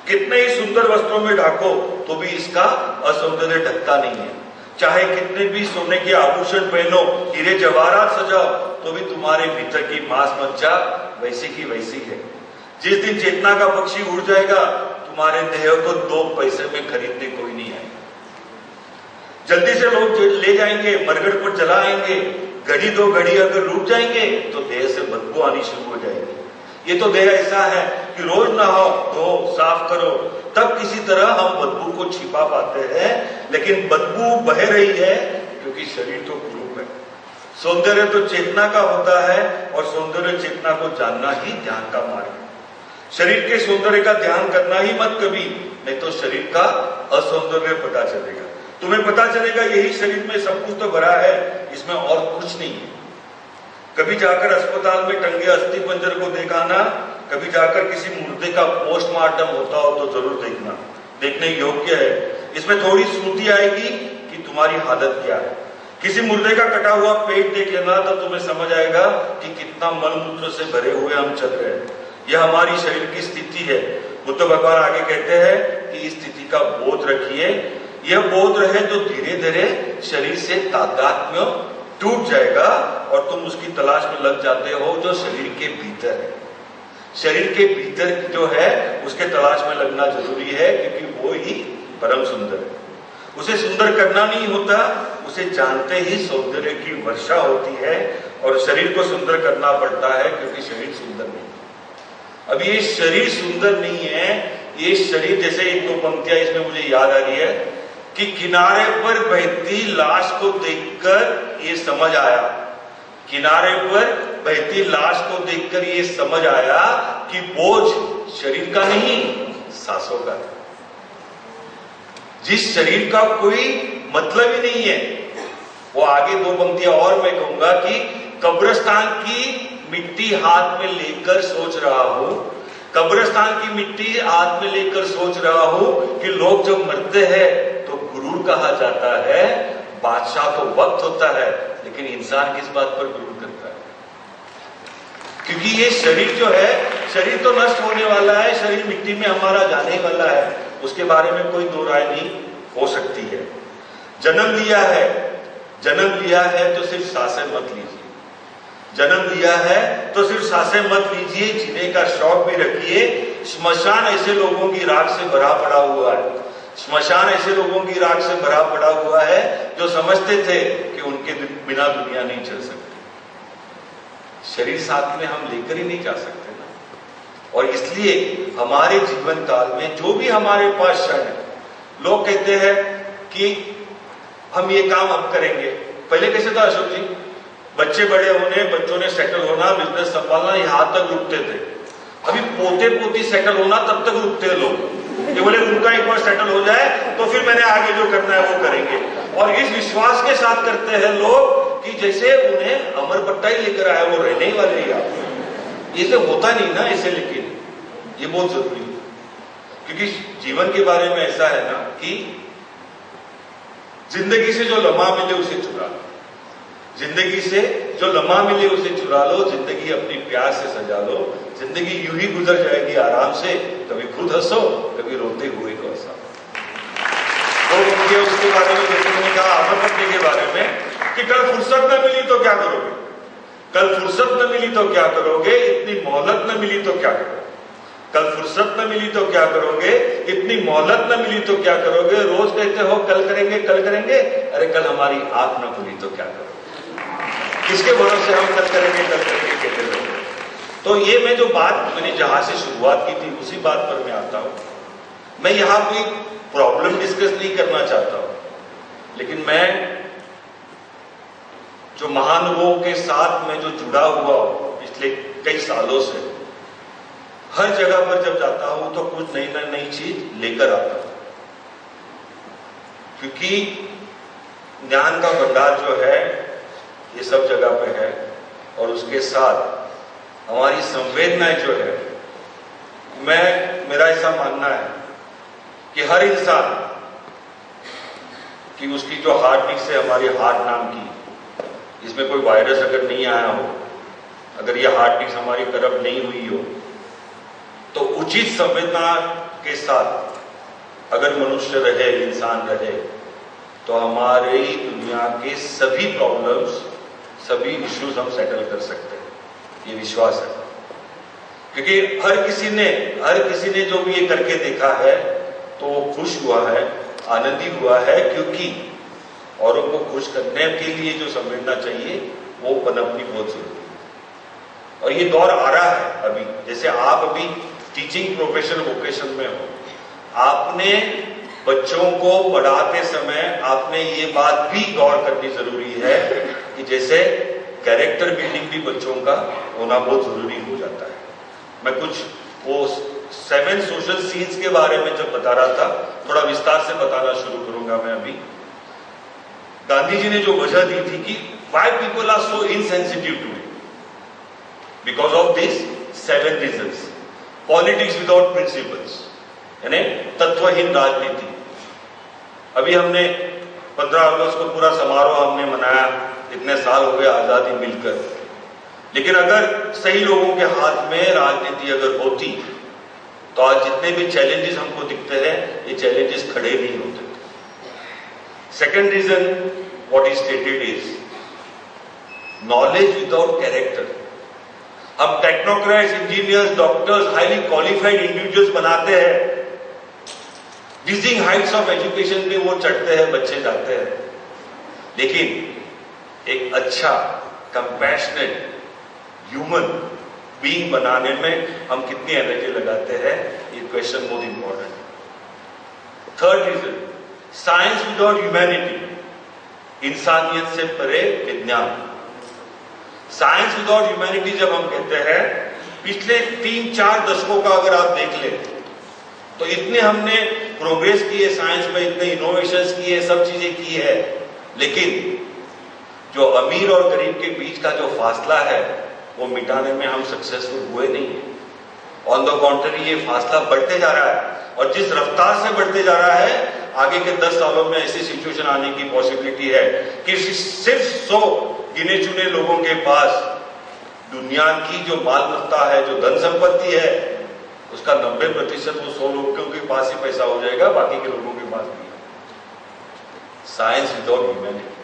कितने ही सुंदर वस्त्रों में ढाको तो भी इसका असौंदर्य ढकता नहीं है। चाहे कितने भी सोने के आभूषण पहनो, हीरे जवाहरात सजाओ, तो भी तुम्हारे भीतर की मांस मज्जा वैसी की वैसी है। जिस दिन चेतना का पक्षी उड़ जाएगा, तुम्हारे देह को 2 पैसे में खरीदने कोई नहीं आएगा। जल्दी से लोग ले जाएंगे, मरघट पर जलाएंगे। घड़ी 2 घड़ी अगर रुक जाएंगे तो देह से बदबू आनी शुरू हो जाएगी। ये तो देह ऐसा है कि रोज नहाओ, धो, साफ करो, तब किसी तरह हम बदबू को छिपा पाते हैं। लेकिन बदबू बह रही है क्योंकि शरीर तो कुरूप है। सौंदर्य तो चेतना का होता है और सौंदर्य चेतना को जानना ही ध्यान का मार्ग है। शरीर के सौंदर्य का ध्यान करना ही मत कभी, नहीं तो शरीर का असौंदर्य पता चलेगा। तुम्हें पता चलेगा यही शरीर में सब कुछ तो भरा है, इसमें और कुछ नहीं है। कभी जाकर अस्पताल में टंगे अस्थि पंजर को देखा ना, कभी जाकर किसी मुर्दे का पोस्टमार्टम होता हो तो जरूर देखना, देखने योग्य है। इसमें थोड़ी स्मृति आएगी कि तुम्हारी हालत क्या है। किसी मुर्दे का कटा हुआ पेट देख लेना तो तुम्हें समझ आएगा कि कितना मलमूत्र से भरे हुए हम चल रहे हैं। यह हमारी शरीर की स्थिति है। बुद्ध भगवान आगे कहते हैं कि इस स्थिति का बोध रखिए। यह बोध रहे तो धीरे धीरे शरीर से तादात्म्य टूट जाएगा और तुम उसकी तलाश में लग जाते हो जो शरीर के भीतर है। शरीर के भीतर जो है उसके तलाश में लगना जरूरी है, क्योंकि वो ही परम सुंदर है। उसे सुंदर करना नहीं होता, उसे जानते ही सौंदर्य की वर्षा होती है। और शरीर को सुंदर करना पड़ता है क्योंकि शरीर सुंदर नहीं है। अब ये शरीर सुंदर नहीं है। ये शरीर, जैसे 1-2 पंक्तियां इसमें मुझे याद आ रही है कि किनारे पर बहती लाश को देखकर ये समझ आया, किनारे पर बहती लाश को देखकर ये समझ आया कि बोझ शरीर का नहीं, सांसों का है। जिस शरीर का कोई मतलब ही नहीं है, वो आगे 2 पंक्तियां और मैं कहूंगा कि कब्रिस्तान की मिट्टी हाथ में लेकर सोच रहा हूं, कब्रिस्तान की मिट्टी हाथ में लेकर सोच रहा हूं कि लोग जब मरते हैं तो गुरूर कहा जाता है, बादशाह तो वक्त होता है, लेकिन इंसान किस बात पर गुरूर करता है? क्योंकि ये शरीर जो है, शरीर तो नष्ट होने वाला है, शरीर मिट्टी में हमारा जाने वाला है, उसके बारे में कोई दो राय नहीं हो सकती है। जन्म लिया है तो सिर्फ सांसें मत लीजिए। जन्म लिया है तो सिर्फ सांसें मत लीजिए, जीने का शौक भी रखिए। श्मशान ऐसे लोगों की राख से भरा पड़ा हुआ है। श्मशान ऐसे लोगों की राख से भरा पड़ा हुआ है जो समझते थे कि उनके बिना दुनिया नहीं चल सकती। शरीर साथ में हम लेकर ही नहीं जा सकते ना। और इसलिए हमारे जीवन काल में जो भी हमारे पास क्षण है, लोग कहते हैं कि हम ये काम अब करेंगे। पहले कैसे था अशोक जी? बच्चे बड़े होने, बच्चों ने सेटल होना, बिजनेस संभालना, यहां तक रुकते थे। अभी पोते पोती सेटल होना तब तक रुकते हैं लोग। ये बोले उनका एक बार सेटल हो जाए तो फिर मैंने आगे जो करना है वो करेंगे। और इस विश्वास के साथ करते हैं लोग कि जैसे उन्हें अमर पट्टा ही लेकर आया, वो रहने ही वाले ही आप। ये तो होता नहीं ना ऐसे, लेकिन ये बहुत जरूरी है। क्योंकि जीवन के बारे में ऐसा है ना कि जिंदगी से जो लम्हा मिले उसे चुरा लो, जिंदगी से जो लम्हा मिले उसे चुरा लो, जिंदगी अपनी प्यार से सजा लो। जिंदगी यूं ही गुजर जाएगी आराम से, कभी खुद हंसो, कभी रोते हुए को हंसाओ। तो उसके बारे में जैसे मैंने कहा अमर पट्टे के बारे में कि कल फुर्सत न मिली तो क्या करोगे, कल फुर्सत न मिली तो क्या करोगे, इतनी मोहलत न मिली तो क्या करोगे, कल फुर्सत न मिली तो क्या करोगे, इतनी मोहलत न मिली तो क्या करोगे, रोज कहते हो कल करेंगे कल करेंगे, अरे कल हमारी आंख न खुली तो क्या करोगे, किसके भरोसे हम कल करेंगे कहते रहोगे। तो ये मैं जो बात मैंने जहां से शुरुआत की थी उसी बात पर मैं आता हूं। मैं यहां कोई प्रॉब्लम डिस्कस नहीं करना चाहता हूं, लेकिन मैं जो महानुभावों के साथ मैं जो जुड़ा हुआ हूं पिछले कई सालों से, हर जगह पर जब जाता हूं तो कुछ नई नई चीज लेकर आता हूं, क्योंकि ज्ञान का भंडार जो है ये सब जगह पे है, और उसके साथ हमारी संवेदनाएं जो है, मेरा ऐसा मानना है कि हर इंसान की उसकी जो हार्ट बीट से हमारी हार्ट नाम की, इसमें कोई वायरस अगर नहीं आया हो, अगर ये हार्ट बीट हमारी करप्ट नहीं हुई हो, तो उचित संवेदना के साथ अगर मनुष्य रहे, इंसान रहे, तो हमारी दुनिया के सभी प्रॉब्लम्स, सभी इश्यूज हम सेटल कर सकते हैं, ये विश्वास है। क्योंकि हर किसी ने जो भी ये करके देखा है तो वो खुश हुआ है, आनंदित हुआ है, क्योंकि औरों को खुश करने के लिए जो संवेदना चाहिए वो पनपनी बहुत जरूरी है। और ये दौर आ रहा है अभी, जैसे आप अभी टीचिंग प्रोफेशन वोकेशन में हो, आपने बच्चों को पढ़ाते समय आपने ये बात भी गौर करनी जरूरी है कि जैसे कैरेक्टर बिल्डिंग भी बच्चों का होना बहुत जरूरी हो जाता है। मैं कुछ वो 7 सोशल सीन्स के बारे में जब बता रहा था, थोड़ा विस्तार से बताना शुरू करूंगा मैं अभी। गांधी जी ने जो वजह दी थी कि why people are so insensitive to it, because of these 7 reasons. Politics without principles, यानी तत्वहीन राजनीति। अभी हमने 15 अगस्त को पूरा समारोह हमने मनाया, इतने साल हो गए आजादी मिलकर, लेकिन अगर सही लोगों के हाथ में राजनीति अगर होती तो आज जितने भी चैलेंजेस हमको दिखते हैं, ये चैलेंजेस खड़े नहीं होते। Second reason what is stated is knowledge without character. हम technocrats, engineers, doctors, highly qualified individuals बनाते हैं, डिजिंग हाइट्स ऑफ एजुकेशन पे वो चढ़ते हैं, बच्चे जाते हैं, लेकिन एक अच्छा कंपैशनेट ह्यूमन बीइंग बनाने में हम कितनी एनर्जी लगाते हैं, ये क्वेश्चन बहुत important. Third reason science without humanity, इंसानियत से परे विज्ञान। साइंस विदाउट ह्यूमैनिटी जब हम कहते हैं, पिछले 3-4 दशकों का अगर आप देख लें तो इतने हमने प्रोग्रेस की है साइंस में, इतने इनोवेशंस किए, सब चीजें की है, लेकिन जो अमीर और गरीब के बीच का जो फासला है वो मिटाने में हम सक्सेसफुल हुए नहीं है। ऑन द कॉन्ट्ररी ये फासला बढ़ते जा रहा है, और जिस रफ्तार से बढ़ते जा रहा है, आगे के 10 सालों में ऐसी सिचुएशन आने की पॉसिबिलिटी है कि सिर्फ 100 गिने चुने लोगों के पास दुनिया की जो माल मत्ता है, जो धन संपत्ति है, उसका 90% वो 100 लोगों के पास ही पैसा हो जाएगा, बाकी के लोगों के पास नहीं। साइंस विदाउट ह्यूमैनिटी,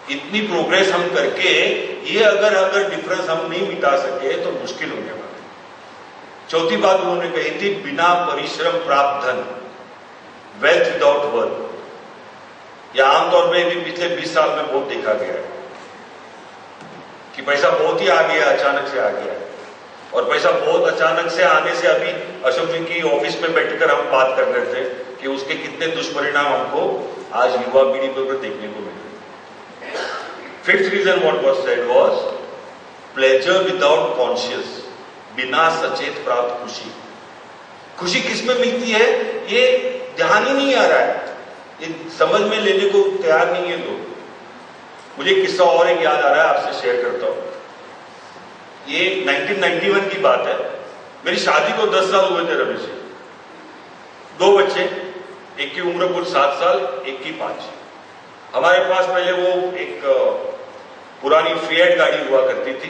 इतनी प्रोग्रेस हम करके ये अगर डिफरेंस हम नहीं मिटा सके तो मुश्किल होने वाला है। चौथी बात उन्होंने कही थी बिना परिश्रम प्राप्त धन, वेल्थ विदाउट वर्क। यह आमतौर पर भी पिछले 20 साल में बहुत देखा गया है कि पैसा बहुत ही आ गया, अचानक से आ गया, और पैसा बहुत अचानक से आने से अभी अशोक जी की ऑफिस में बैठकर हम बात कर रहे थे कि उसके कितने दुष्परिणाम हमको आज युवा पीढ़ी पर देखने को मिल रहे। Fifth reason what was said was pleasure without conscious, बिना सचेत प्राप्त खुशी। खुशी किसमें मिलती है ये ध्यान ही नहीं आ रहा है, ये समझ में लेने को तैयार नहीं है लोग। मुझे किस्सा और एक याद आ रहा है, आपसे शेयर करता हूं। ये 1991 की बात है, मेरी शादी को 10 साल हुए थे रवि से। 2 बच्चे, एक की उम्र कुछ 7 साल, एक की 5। हमारे पास पहले वो एक पुरानी फिएट गाड़ी हुआ करती थी,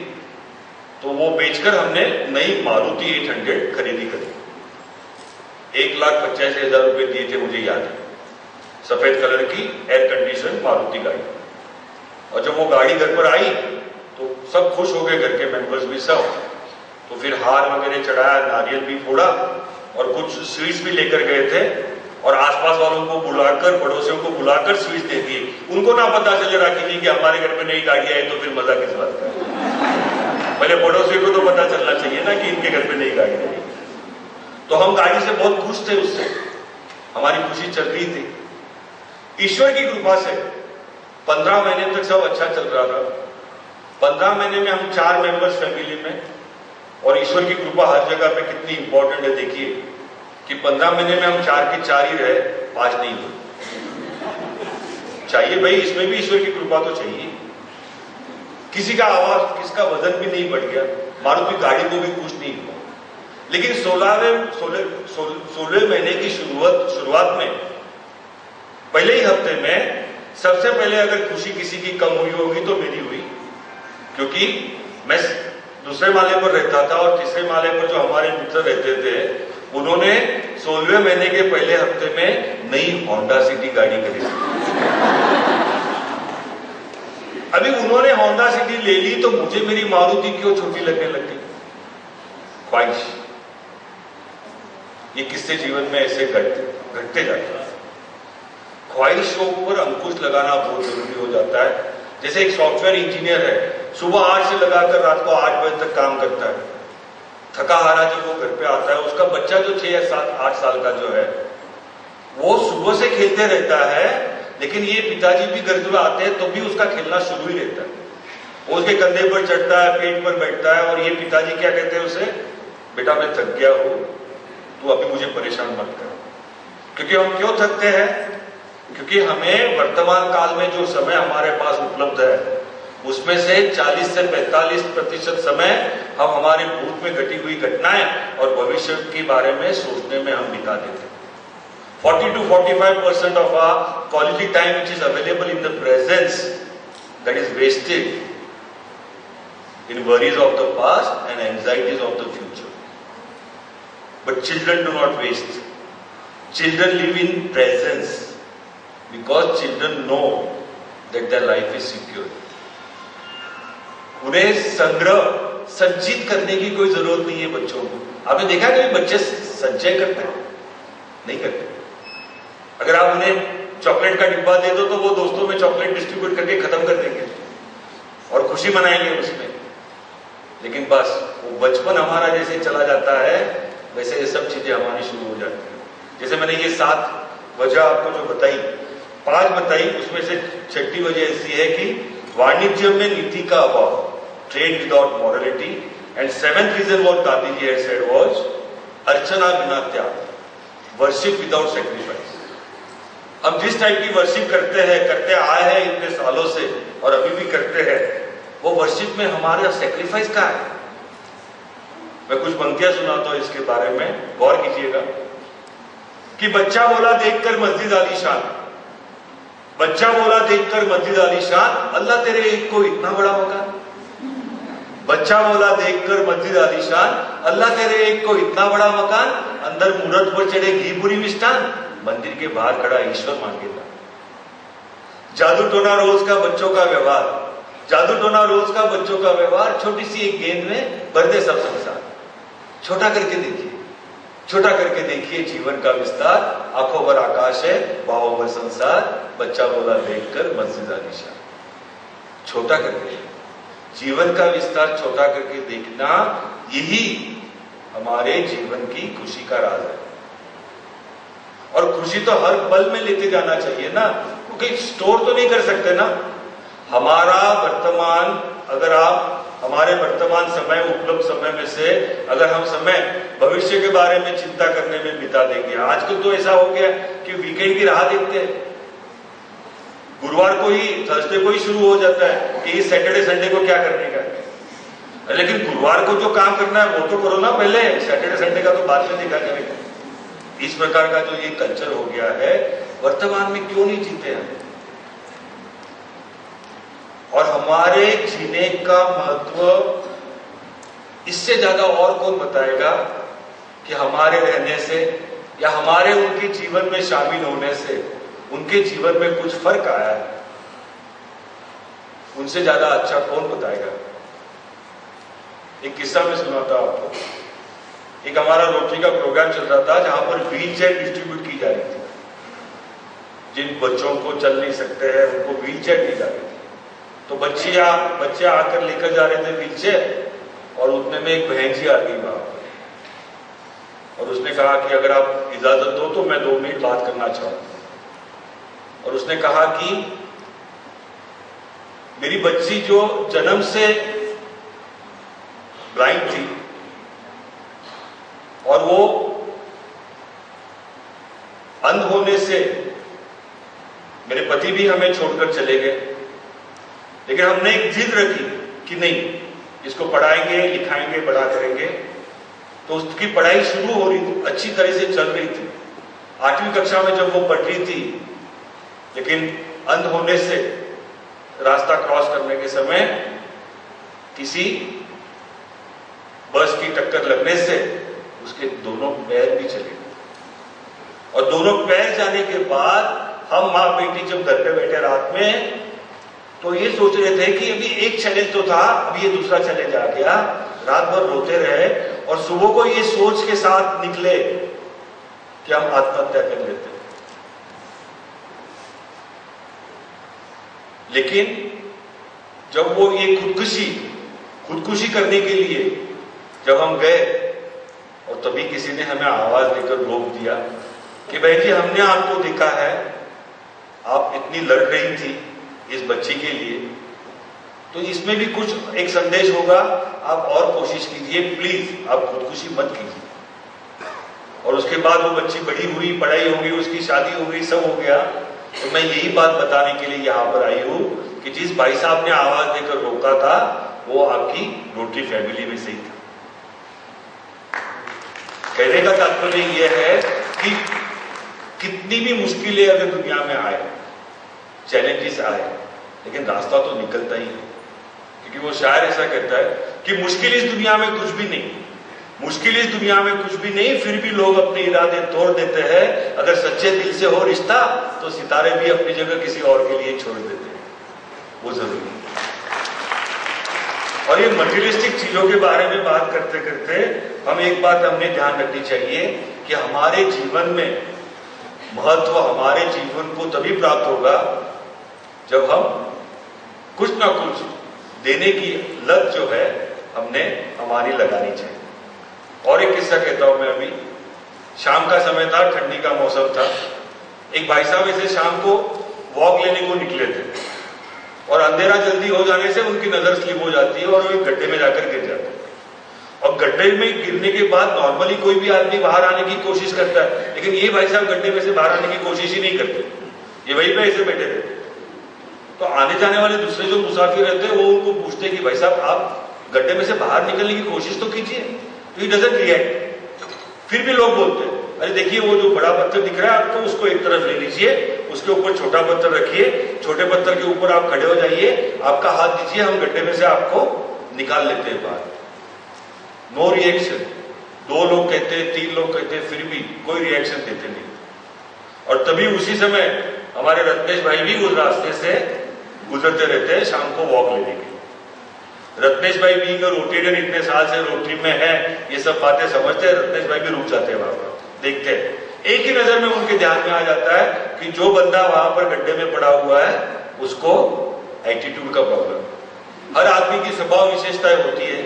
तो वो बेचकर हमने नई मारुति 800 खरीदी करी। 1,85,000 रुपए दिए थे, मुझे याद है। सफेद कलर की एयर कंडीशन मारुति गाड़ी। और जब वो गाड़ी घर पर आई तो सब खुश हो गए, घर के मेंबर्स भी सब। तो फिर हार वगैरह चढ़ाया, नारियल भी फोड़ा और कुछ स्वीट्स भी लेकर गए थे और आसपास वालों को बुलाकर, पड़ोसियों को बुलाकर स्वीट्स दे दिए। उनको ना पता चले राखी जी कि हमारे घर में नई गाड़ी आई, तो फिर मजा किस बात का। पहले पड़ोसियों को तो पता चलना चाहिए ना कि इनके घर में नई गाड़ी आई। तो हम गाड़ी से बहुत खुश थे, उससे हमारी खुशी चल रही थी। ईश्वर की कृपा से 15 महीने तक सब अच्छा चल रहा था। 15 महीने में हम 4 मेंबर्स फैमिली में, और ईश्वर की कृपा हर जगह पे कितनी इंपॉर्टेंट है। देखिए कि 15 महीने में हम 4 के 4 ही रहे, 5 नहीं हुए। चाहिए भाई, इसमें भी ईश्वर की कृपा तो चाहिए। किसी का आवाज, किसका वजन भी नहीं बढ़ गया, मारुति गाड़ी को भी कुछ नहीं हुआ। लेकिन 16वें महीने की शुरुआत में, पहले ही हफ्ते में सबसे पहले अगर खुशी किसी की कम हुई होगी तो मेरी हुई, क्योंकि मैं दूसरे माले पर रहता था और तीसरे माले पर जो हमारे मित्र रहते थे, उन्होंने 16वें महीने के पहले हफ्ते में नई होंडा सिटी गाड़ी खरीदी। अभी उन्होंने होंडा सिटी ले ली तो मुझे मेरी मारुति क्यों छोटी लगने लगी। ख्वाहिश, ये किससे जीवन में ऐसे घटते जाते हैं। ख्वाहिशों पर अंकुश लगाना बहुत जरूरी हो जाता है। जैसे एक सॉफ्टवेयर इंजीनियर है, सुबह 8 से लगाकर रात को 8 बजे तक काम करता है, थका हारा जब वो घर पे आता है, उसका बच्चा जो 6 या 7-8 साल का जो है, वो सुबह से खेलते रहता है, लेकिन ये पिताजी भी घर जब आते हैं तो भी उसका खेलना शुरू ही रहता है। वो उसके कंधे पर चढ़ता है, पेट पर बैठता है, और ये पिताजी क्या कहते हैं उसे, बेटा मैं थक गया हूं, तू अभी मुझे परेशान मत कर। क्योंकि हम क्यों थकते हैं? क्योंकि हमें वर्तमान काल में जो समय हमारे पास उपलब्ध है, उसमें से 40 से 45% समय हम हमारे भूत में घटी हुई घटनाएं और भविष्य के बारे में सोचने में हम बिता देते हैं। 40 to 45% of our quality time which is available in the presence, that is wasted in worries of the past and anxieties of the future. But children do not waste. Children live in presence because children know that their life is secure. उन्हें संचित करने की कोई जरूरत नहीं है बच्चों को। आपने देखा कि बच्चे संचय करते हैं? नहीं करते। अगर आप उन्हें चॉकलेट का डिब्बा दे दो तो वो दोस्तों में चॉकलेट डिस्ट्रीब्यूट करके खत्म कर देंगे और खुशी मनाएंगे उसमें। लेकिन बस वो बचपन हमारा जैसे चला जाता है, वैसे ये सब चीजें हमारी शुरू हो जाती है। जैसे मैंने ये 7 वजह आपको जो बताई, 5 बताई, उसमें से 6ठी वजह ऐसी है कि वाणिज्य में नीति का अभाव, trade without morality, and 7th reason what Gandhi ji had said was अर्चना बिना त्याग, वर्शिप विदाउट सैक्रिफाइस। हम जिस टाइप की वर्शिप करते आए हैं इतने सालों से और अभी भी करते हैं, वो वर्शिप में हमारा सैक्रिफाइस कहाँ है? मैं कुछ पंक्तियां सुनाता हूं इसके बारे में, गौर कीजिएगा। कि बच्चा बोला देखकर मस्जिद आलीशान, बच्चा बोला देखकर मस्जिद आलीशान, अल्लाह तेरे एक को इतना बड़ा मकान। बच्चा बोला देखकर मस्जिद आलीशान, अल्लाह तेरे एक को इतना बड़ा मकान, अंदर मूरत पर चढ़े घी पूरी मिष्ठान, मंदिर के बाहर खड़ा ईश्वर मांगेगा। जादू टोना रोज का बच्चों का व्यवहार, जादू टोना रोज का बच्चों का व्यवहार, छोटी सी एक गेंद में भर दे सब संसार। छोटा करके देखिए, छोटा करके देखिए जीवन का विस्तार, आंखों भर आकाश है, बाहों भर संसार, बच्चा बोला देखकर मस्जिद आलीशान। छोटा करके जीवन का विस्तार, छोटा करके देखना, यही हमारे जीवन की खुशी का राज है। और खुशी तो हर पल में लेते जाना चाहिए ना, क्योंकि स्टोर तो नहीं कर सकते ना। हमारा वर्तमान, अगर आप हमारे वर्तमान समय, उपलब्ध समय में से अगर हम समय भविष्य के बारे में चिंता करने में बिता देंगे, आजकल तो ऐसा हो गया कि वीकेंड की राह देखते हैं, गुरुवार को ही, थर्सडे को ही शुरू हो जाता है कि इस सैटरडे संडे को क्या करने का है। लेकिन गुरुवार को जो काम करना है वो तो करो ना पहले, सैटरडे संडे का तो बाद में देखा करेगा। इस प्रकार का जो ये कल्चर हो गया है, वर्तमान में क्यों नहीं जीते हैं? और हमारे जीने का महत्व इससे ज्यादा और कौन बताएगा कि हमारे रहने से या हमारे उनके जीवन में शामिल होने से उनके जीवन में कुछ फर्क आया है, उनसे ज्यादा अच्छा कौन बताएगा? एक किस्सा मैं सुनाता हूं आपको। एक हमारा रोटरी का प्रोग्राम चल रहा था जहां पर व्हील चेयर डिस्ट्रीब्यूट की जा रही थी। जिन बच्चों को चल नहीं सकते हैं उनको व्हील चेयर दी जा रही थी। तो बच्चे आकर लेकर जा रहे थे व्हील चेयर, और उतने में एक बहन जी आ गई वहां पर, और उसने कहा कि अगर आप इजाजत दो तो मैं 2 मिनट बात करना चाहूंगा। और उसने कहा कि मेरी बच्ची जो जन्म से ब्लाइंड थी और वो अंध होने से मेरे पति भी हमें छोड़कर चले गए, लेकिन हमने एक जिद रखी कि नहीं, इसको पढ़ाएंगे, लिखाएंगे, बड़ा करेंगे। तो उसकी पढ़ाई शुरू हो रही थी, अच्छी तरह से चल रही थी। 8वीं कक्षा में जब वो पढ़ रही थी, लेकिन अंध होने से रास्ता क्रॉस करने के समय किसी बस की टक्कर लगने से उसके दोनों पैर भी चले गए। और दोनों पैर जाने के बाद हम मां बेटी जब घर पे बैठे रात में, तो ये सोच रहे थे कि अभी एक चैलेंज तो था, अभी ये दूसरा चैलेंज आ गया। रात भर रोते रहे और सुबह को ये सोच के साथ निकले कि हम आत्महत्या कर लेते। लेकिन जब वो ये खुदकुशी करने के लिए जब हम गए, और तभी किसी ने हमें आवाज देकर रोक दिया कि बहन जी, हमने आपको देखा है, आप इतनी लड़ रही थी इस बच्ची के लिए, तो इसमें भी कुछ एक संदेश होगा, आप और कोशिश कीजिए, प्लीज आप खुदकुशी मत कीजिए। और उसके बाद वो बच्ची बड़ी हुई, पढ़ाई हो गई, उसकी शादी हो गई, सब हो गया। तो मैं यही बात बताने के लिए यहां पर आई हूं कि जिस भाई साहब ने आवाज देकर रोका था वो आपकी रोटरी फैमिली में से ही था। कहने का तात्पर्य यह है कि कितनी भी मुश्किलें अगर दुनिया में आए, चैलेंजेस आए, लेकिन रास्ता तो निकलता ही है। क्योंकि वो शायर ऐसा कहता है कि मुश्किल इस दुनिया में कुछ भी नहीं, मुश्किल इस दुनिया में कुछ भी नहीं, फिर भी लोग अपने इरादे तोड़ देते हैं। अगर सच्चे दिल से हो रिश्ता तो सितारे भी अपनी जगह किसी और के लिए छोड़ देते हैं, वो जरूरी है। और ये मटेरियलिस्टिक चीजों के बारे में बात करते करते हम एक बात हमने ध्यान रखनी चाहिए कि हमारे जीवन में महत्व हमारे जीवन को तभी प्राप्त होगा जब हम कुछ ना कुछ देने की लत जो है हमने हमारी लगानी चाहिए। और एक किस्सा कहता हूं मैं। अभी शाम का समय था, ठंडी का मौसम था। एक भाई साहब ऐसे शाम को वॉक लेने को निकले थे और अंधेरा जल्दी हो जाने से उनकी नजर स्लिप हो जाती है और वो एक गड्ढे में जाकर गिर जाते हैं। और गड्ढे में गिरने के बाद नॉर्मली कोई भी आदमी बाहर आने की कोशिश करता है, लेकिन ये भाई साहब गड्ढे में से बाहर आने की कोशिश ही नहीं करते, ये वहीं पे ऐसे बैठे थे। तो आने जाने वाले दूसरे जो मुसाफिर रहते हैं वो उनको पूछते कि भाई साहब आप गड्ढे में से बाहर निकलने की कोशिश तो कीजिए। तो ही डजंट रिएक्ट। फिर भी लोग बोलते हैं अरे देखिए वो जो बड़ा पत्थर दिख रहा है आपको, उसको एक तरफ ले लीजिए, उसके ऊपर छोटा पत्थर रखिए, छोटे पत्थर के ऊपर आप खड़े हो जाइए, आपका हाथ दीजिए, हम गड्ढे में से आपको निकाल लेते हैं बाहर। No reaction. 2 लोग कहते हैं, 3 लोग कहते हैं, फिर भी कोई रिएक्शन देते नहीं। और तभी उसी समय हमारे रत्नेश भाई भी उस रास्ते से गुजरते रहते हैं शाम को वॉक लेने के। रत्नेश भाई भी रोटेरियन इतने साल से रोटरी में है, ये सब बातें समझते हैं। रत्नेश भाई भी रुक जाते हैं वहां पर, देखते हैं। एक ही नजर में उनके ध्यान में आ जाता है कि जो बंदा वहां पर गड्ढे में पड़ा हुआ है उसको एटीट्यूड का प्रॉब्लम। हर आदमी की स्वभाव विशेषताएं होती है,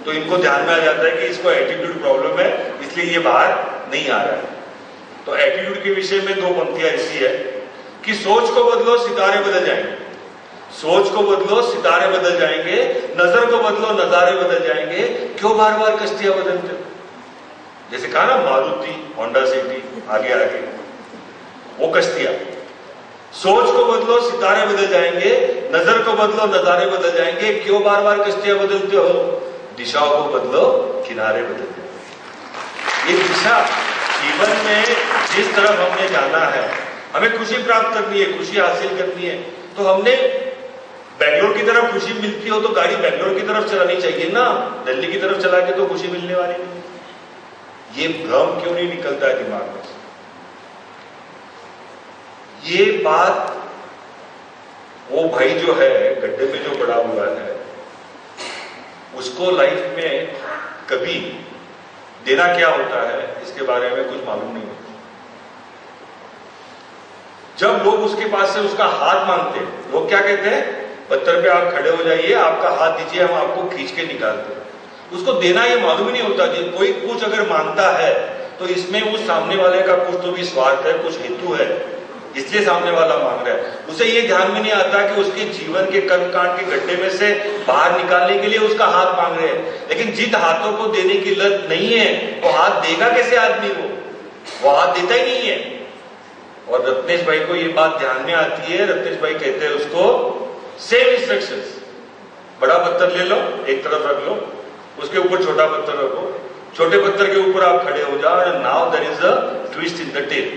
तो इनको ध्यान में आ जाता है कि इसको एटीट्यूड प्रॉब्लम है, इसलिए ये बाहर नहीं आ रहा है। तो एटीट्यूड के विषय में 2 पंक्तियां ऐसी है कि सोच को बदलो सितारे बदल जाएंगे, सोच को बदलो सितारे बदल जाएंगे, नजर को बदलो नजारे बदल जाएंगे। क्यों बार बार कश्तियां बदलते हो? जैसे कहा ना मारुति, होंडा सिटी, आगे आगे वो कश्तियां। सोच को बदलो सितारे बदल जाएंगे, नजर को बदलो नजारे बदल जाएंगे। क्यों बार बार कश्तियां बदलते हो? दिशाओं को बदलो किनारे बदल जाएंगे। ये दिशा जीवन में जिस तरफ हमने जाना है, हमें खुशी प्राप्त करनी है, खुशी हासिल करनी है, तो हमने बेंगलोर की तरफ खुशी मिलती हो तो गाड़ी बेंगलोर की तरफ चलानी चाहिए ना, दिल्ली की तरफ चला के तो खुशी मिलने वाली नहीं। ये भ्रम क्यों नहीं निकलता है दिमाग में? ये बात वो भाई जो है गड्ढे में जो पड़ा हुआ है उसको लाइफ में कभी देना क्या होता है इसके बारे में कुछ मालूम नहीं होता। जब लोग उसके पास से उसका हाथ मांगते हैं, लोग क्या कहते हैं, पत्थर पे आप खड़े हो जाइए, आपका हाथ दीजिए, हम आपको खींच के निकालते हैं। उसको देना ये मालूम ही नहीं होता कि कोई कुछ अगर मांगता है तो इसमें उस सामने वाले का कुछ तो भी स्वार्थ है, कुछ हेतु है, इसलिए सामने वाला मांग रहा है। उसे ये ध्यान में नहीं आता कि उसके जीवन के कर्मकांड के गड्ढे में से बाहर निकालने के लिए उसका हाथ मांग रहे हैं। लेकिन जिन हाथों को देने की लत नहीं है वो हाथ देगा कैसे आदमी, वो हाथ देता ही नहीं है। और रत्नेश भाई को ये बात ध्यान में आती है। रत्नेश भाई कहते हैं उसको सेम इंस्ट्रक्शंस, बड़ा पत्थर ले लो, एक तरफ रख लो, उसके ऊपर छोटा पत्थर रखो, छोटे पत्थर के ऊपर आप खड़े हो जाओ, and now there is a twist in the tale.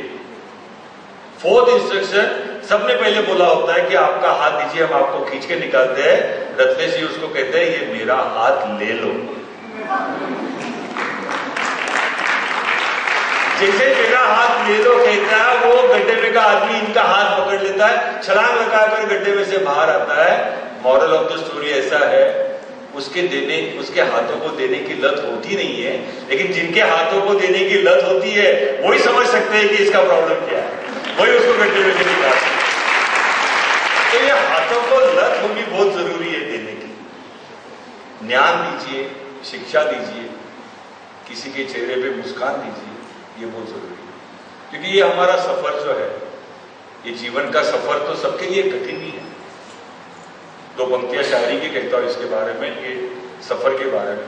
Fourth instruction सबने पहले बोला होता है कि आपका हाथ दीजिए, हम आपको खींच के निकालते हैं। रत्नेश जी उसको कहते हैं ये मेरा हाथ ले लो। जैसे मेरा हाथ ले लो कहता है, वो गड्ढे में का आदमी इनका हाथ पकड़ लेता है, छलांग लगाकर गड्ढे में से बाहर आता है। मॉरल ऑफ द स्टोरी ऐसा है, उसके हाथों को देने की लत होती नहीं है, लेकिन जिनके हाथों को देने की लत होती है वही समझ सकते हैं कि इसका प्रॉब्लम क्या है, वही उसको गड्ढे में से निकाल सकते हैं। तो ये हाथों को लत होनी बहुत जरूरी है देने की। ज्ञान दीजिए, शिक्षा दीजिए, किसी के चेहरे पे मुस्कान दीजिए, ये बहुत जरूरी है। क्योंकि ये हमारा सफर जो है, ये जीवन का सफर तो सबके लिए कठिन ही है। दो पंक्तियां शायरी की कहता हूं इसके बारे में, ये सफर के बारे में,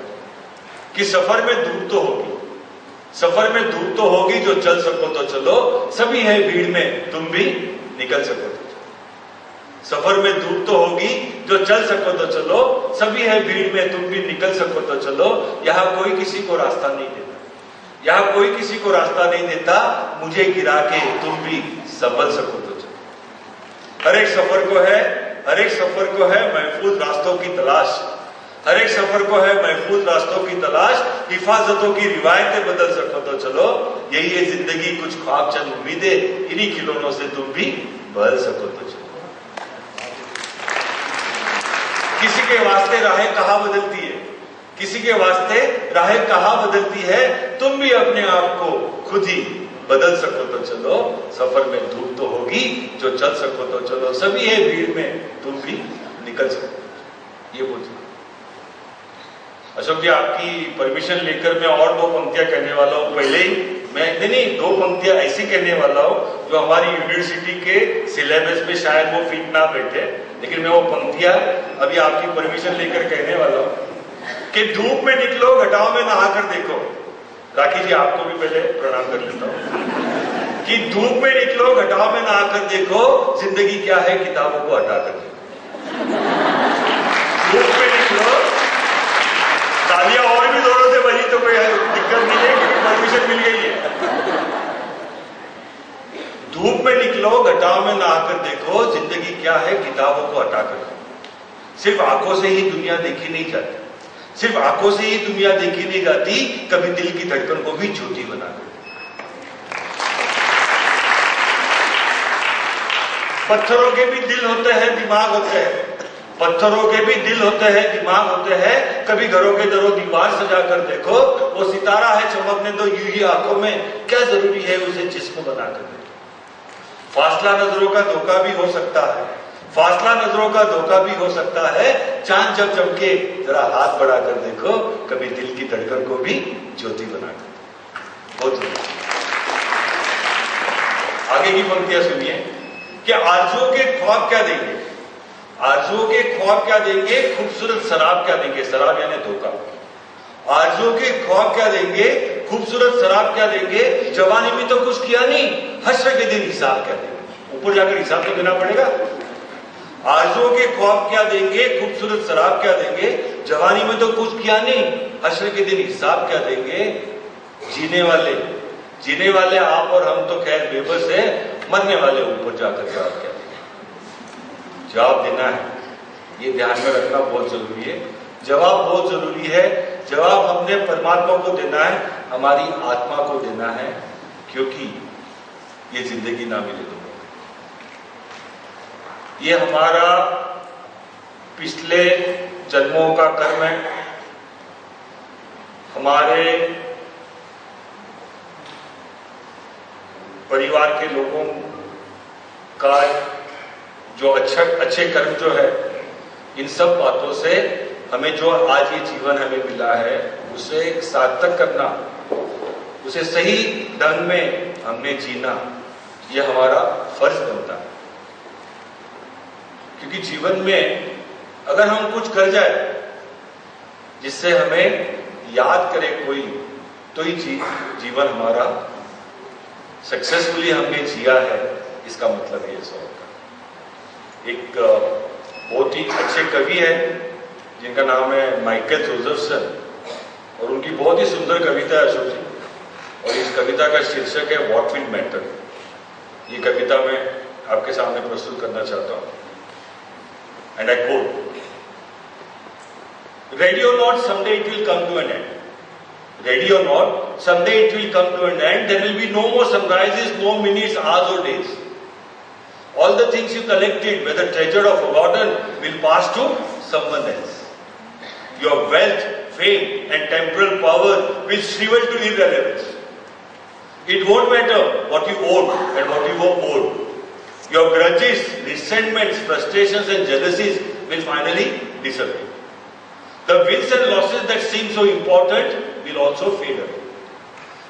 कि सफर में धूप तो होगी, सफर में धूप तो होगी, जो चल सको तो चलो, सभी है भीड़ में, तुम भी निकल सको तो चलो। सफर में धूप तो होगी, जो चल सको तो चलो, सभी है भीड़ में, तुम भी निकल सको तो चलो। यहां कोई किसी को रास्ता नहीं देता, यहां कोई किसी को रास्ता नहीं देता, मुझे गिरा के तुम भी संभल सको तो चलो। हर एक सफर को है महफूज रास्तों की तलाश, हर एक सफर को है महफूज रास्तों की तलाश, हिफाजतों की रिवायतें बदल सको तो चलो। यही है जिंदगी, कुछ ख्वाब चंद उम्मीदें, इन्हीं खिलौनों से तुम भी बदल सको तो चलो। किसी के वास्ते राहें कहां बदलती है, किसी के वास्ते राहें कहां बदलती है, तुम भी अपने आप को खुद ही बदल सको तो चलो। सफर में धूप तो होगी, जो चल सको तो चलो, सभी है भीड़ में, तुम भी निकल सको। ये बोल अशोक जी, आपकी परमिशन लेकर मैं और दो पंक्तियां कहने वाला हूं। पहले ही मैं नहीं, दो पंक्तियां ऐसी कहने वाला हूं जो हमारी यूनिवर्सिटी के सिलेबस में शायद वो फिट ना बैठे, लेकिन मैं वो पंक्तियां अभी आपकी परमिशन लेकर कहने वाला हूं कि धूप में निकलो, घटाओं में नहाकर देखो। राखी जी, आपको भी पहले प्रणाम कर लेता हूं कि धूप में निकलो, घटाओं में नहाकर देखो, जिंदगी क्या है किताबों को हटाकर देखो। धूप में निकलो, तालियां और भी जोरों से बजी तो कोई दिक्कत नहीं है, क्योंकि परमिशन मिल गई है। धूप में निकलो, घटाओं में नहाकर देखो, जिंदगी क्या है किताबों को हटाकर देखो। सिर्फ आंखों से ही दुनिया देखी नहीं जाती, सिर्फ आंखों से ही दुनिया देखी नहीं जाती, कभी दिल की धड़कन को भी ज्योति बनाकर। पत्थरों के भी दिल होते हैं, दिमाग होते हैं, पत्थरों के भी दिल होते हैं, दिमाग होते हैं, कभी घरों के दरों दीवार सजा कर देखो, वो सितारा है चमकने दो यूं ही आंखों में, क्या जरूरी है उसे जिस्म बनाकर देखो। फासला नजरों का धोखा भी हो सकता है, फासला नजरों का धोखा भी हो सकता है, चांद जब चमके जरा हाथ बढ़ाकर देखो, कभी दिल की धड़कन को भी ज्योति बनाकर। बहुत आगे की पंक्तियां सुनिए कि आरज़ुओं के ख्वाब क्या देंगे, आरज़ुओं के ख्वाब क्या देंगे, खूबसूरत शराब क्या देंगे, शराब यानी धोखा। आरज़ुओं के ख्वाब क्या देंगे, खूबसूरत शराब क्या देंगे, जवानी में तो कुछ किया नहीं, हश्र के दिन हिसाब क्या देंगे, ऊपर जाकर हिसाब तो देना पड़ेगा। आरज़ुओं के ख्वाब क्या देंगे, खूबसूरत शराब क्या देंगे, जवानी में तो कुछ किया नहीं, हश्र के दिन हिसाब क्या देंगे। जीने वाले आप और हम तो खैर बेबस है, मरने वाले ऊपर जाकर जवाब क्या देंगे। जवाब देना है, ये ध्यान में रखना बहुत जरूरी है। जवाब बहुत जरूरी है, जवाब हमने परमात्मा को देना है, हमारी आत्मा को देना है, क्योंकि ये जिंदगी ना मिले तो ये हमारा पिछले जन्मों का कर्म है, हमारे परिवार के लोगों का जो अच्छे कर्म जो है, इन सब बातों से हमें जो आज ये जीवन हमें मिला है उसे सार्थक करना, उसे सही ढंग में हमने जीना, ये हमारा फर्ज बनता है। क्योंकि जीवन में अगर हम कुछ कर जाए जिससे हमें याद करे कोई, तो ही जीवन हमारा सक्सेसफुली हमने जिया है, इसका मतलब ये सब होता है। एक बहुत ही अच्छे कवि है जिनका नाम है माइकल जोसेफसन, और उनकी बहुत ही सुंदर कविता है अशोक जी, और इस कविता का शीर्षक है व्हाट विल मैटर। ये कविता मैं आपके सामने प्रस्तुत करना चाहता हूं, and I quote, ready or not, someday it will come to an end. Ready or not, someday it will come to an end. There will be no more sunrises, no minutes, hours or days. All the things you collected, whether treasured or forgotten, will pass to someone else. Your wealth, fame and temporal power will shrivel to irrelevance. It won't matter what you own and what you were owed. Your grudges, resentments, frustrations and jealousies will finally disappear. The wins and losses that seem so important will also fade away.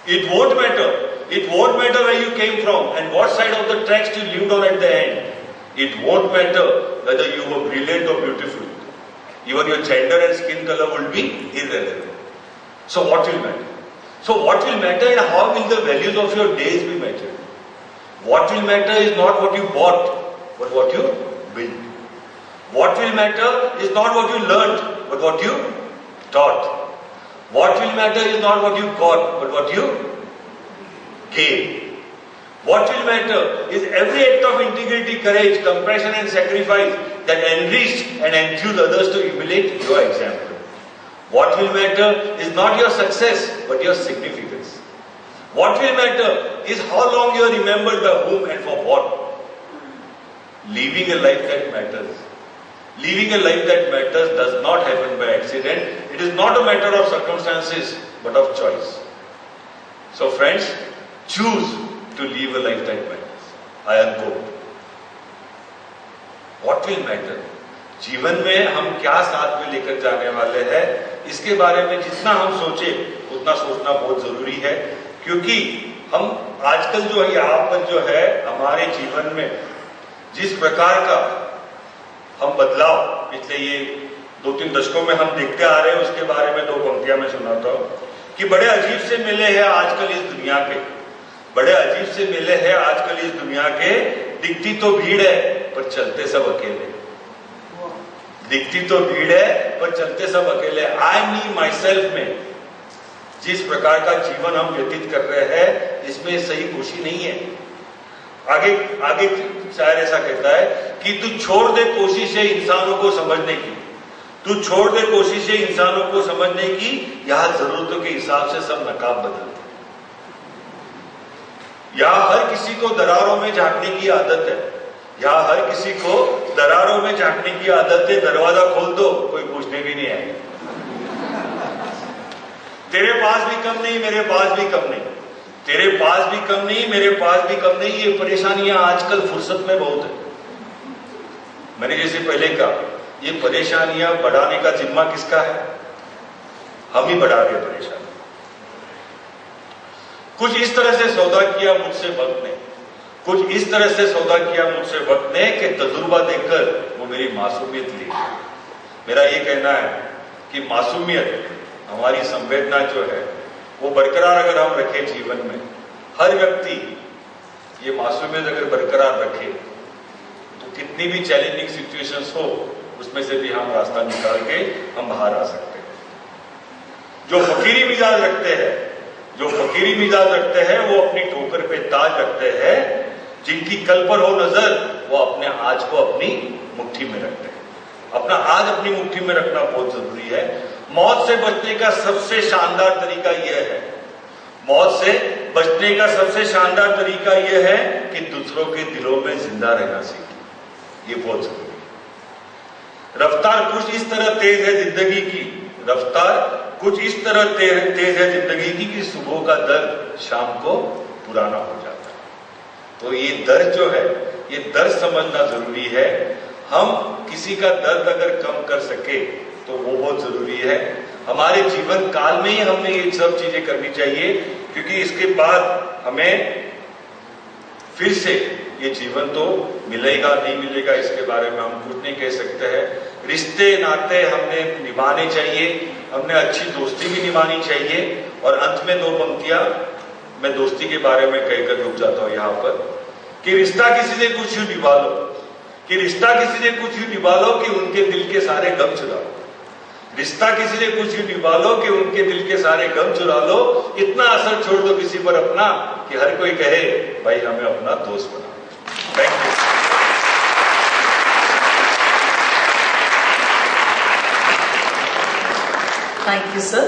It won't matter. It won't matter where you came from and what side of the tracks you lived on at the end. It won't matter whether you were brilliant or beautiful. Even your gender and skin color will be irrelevant. So what will matter? So what will matter and how will the values of your days be measured? What will matter is not what you bought, but what you built. What will matter is not what you learned, but what you taught. What will matter is not what you got, but what you gave. What will matter is every act of integrity, courage, compassion and sacrifice that enriched and enthused others to emulate your example. What will matter is not your success, but your significance. What will matter is how long you are remembered by whom and for what. Living a life that matters. Living a life that matters does not happen by accident. It is not a matter of circumstances, but of choice. So friends, choose to live a life that matters. I unquote. What will matter? जीवन में हम क्या साथ में लेकर जाने वाले हैं, इसके बारे में जितना हम सोचे उतना सोचना बहुत जरूरी है। क्योंकि हम आजकल जो है यहाँ पर जो है हमारे जीवन में जिस प्रकार का हम बदलाव पिछले ये 2-3 दशकों में हम देखते आ रहे हैं, उसके बारे में 2 पंक्तियां मैं सुनाता हूं कि बड़े अजीब से मिले हैं आजकल इस दुनिया के, बड़े अजीब से मिले हैं आजकल इस दुनिया के, दिखती तो भीड़ है पर चलते सब अकेले, दिखती तो भीड़ है पर चलते सब अकेले। आई मी माई सेल्फ में जिस प्रकार का जीवन हम व्यतीत कर रहे हैं, इसमें सही खुशी नहीं है। आगे शायर ऐसा कहता है कि तू छोड़ दे कोशिशें इंसानों को समझने की, तू छोड़ दे कोशिशें इंसानों को समझने की, यहां जरूरतों के हिसाब से सब नकाब बदलते। यहां हर किसी को दरारों में झांकने की आदत है, यहां हर किसी को दरारों में झांकने की आदत है। दरवाजा खोल दो, कोई पूछने भी नहीं आएगा। तेरे पास भी कम नहीं, मेरे पास भी कम नहीं, तेरे पास भी कम नहीं, मेरे पास भी कम नहीं। ये परेशानियां आजकल फुर्सत में बहुत है। मैंने जैसे पहले कहा, ये परेशानियां बढ़ाने का जिम्मा किसका है? हम ही बढ़ा रहे परेशानी। कुछ इस तरह से सौदा किया मुझसे वक्त ने, कुछ इस तरह से सौदा किया मुझसे वक्त ने कि तजुर्बा देकर वो मेरी मासूमियत ली। मेरा ये कहना है कि मासूमियत, हमारी संवेदना जो है वो बरकरार अगर हम रखें जीवन में, हर व्यक्ति ये मासूमियत अगर बरकरार रखे, तो कितनी भी चैलेंजिंग सिचुएशंस हो उसमें से भी हम रास्ता निकाल के हम बाहर आ सकते हैं। जो फकीरी मिजाज रखते हैं, जो फकीरी मिजाज रखते हैं, वो अपनी ठोकर पे ताज रखते हैं। जिनकी कल पर हो नजर, वो अपने आज को अपनी मुट्ठी में रखते हैं। अपना आज अपनी मुट्ठी में रखना बहुत जरूरी है। मौत से बचने का सबसे शानदार तरीका यह है, मौत से बचने का सबसे शानदार तरीका यह है कि दूसरों के दिलों में जिंदा रहना सीखें। ये बहुत जरूरी है। रफ्तार कुछ इस तरह तेज है जिंदगी की, रफ्तार कुछ इस तरह तेज है जिंदगी की कि सुबह का दर्द शाम को पुराना हो जाता है। तो ये दर्द जो है, ये दर्द समझना जरूरी है। हम किसी का दर्द अगर कम कर सके तो वो बहुत जरूरी है। हमारे जीवन काल में ही हमने ये सब चीजें करनी चाहिए, क्योंकि इसके बाद हमें फिर से ये जीवन तो मिलेगा नहीं मिलेगा इसके बारे में हम कुछ नहीं कह सकते हैं। रिश्ते नाते हमने निभाने चाहिए, हमने अच्छी दोस्ती भी निभानी चाहिए। और अंत में 2 पंक्तियां मैं दोस्ती के बारे में कहकर रुक जाता हूं यहाँ पर, कि रिश्ता किसी से कुछ यूं निभा लो, कि रिश्ता किसी से कुछ यूं निभा लो कि उनके दिल के सारे गम चुरा लो। रिश्ता किसी ने कुछ यूं निभा लो कि उनके दिल के सारे गम चुरा लो। इतना असर छोड़ दो किसी पर अपना कि हर कोई कहे भाई हमें अपना दोस्त बना। Thank you. Thank you, sir.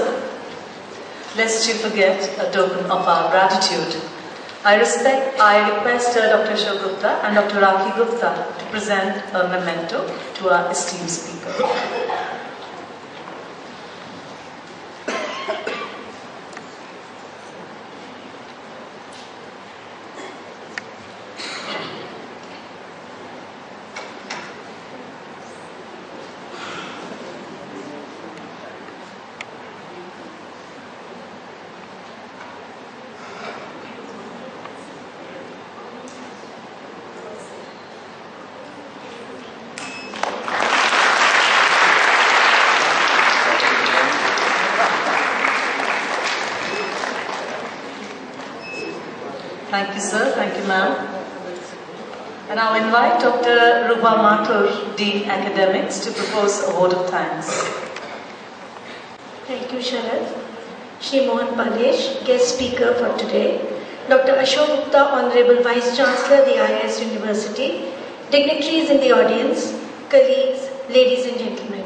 Lest you forget a token of our gratitude, I request Dr. Ashok Gupta and Dr. Rakhi Gupta to present a memento to our esteemed speaker. Thank you, sir. Thank you, ma'am. And I'll invite Dr. Rupa Mathur, Dean Academics, to propose a vote of thanks. Thank you, Sharad. Shri Mohan Palesh, guest speaker for today. Dr. Ashok Gupta, Honorable Vice Chancellor, the IIS University, dignitaries in the audience, colleagues, ladies and gentlemen.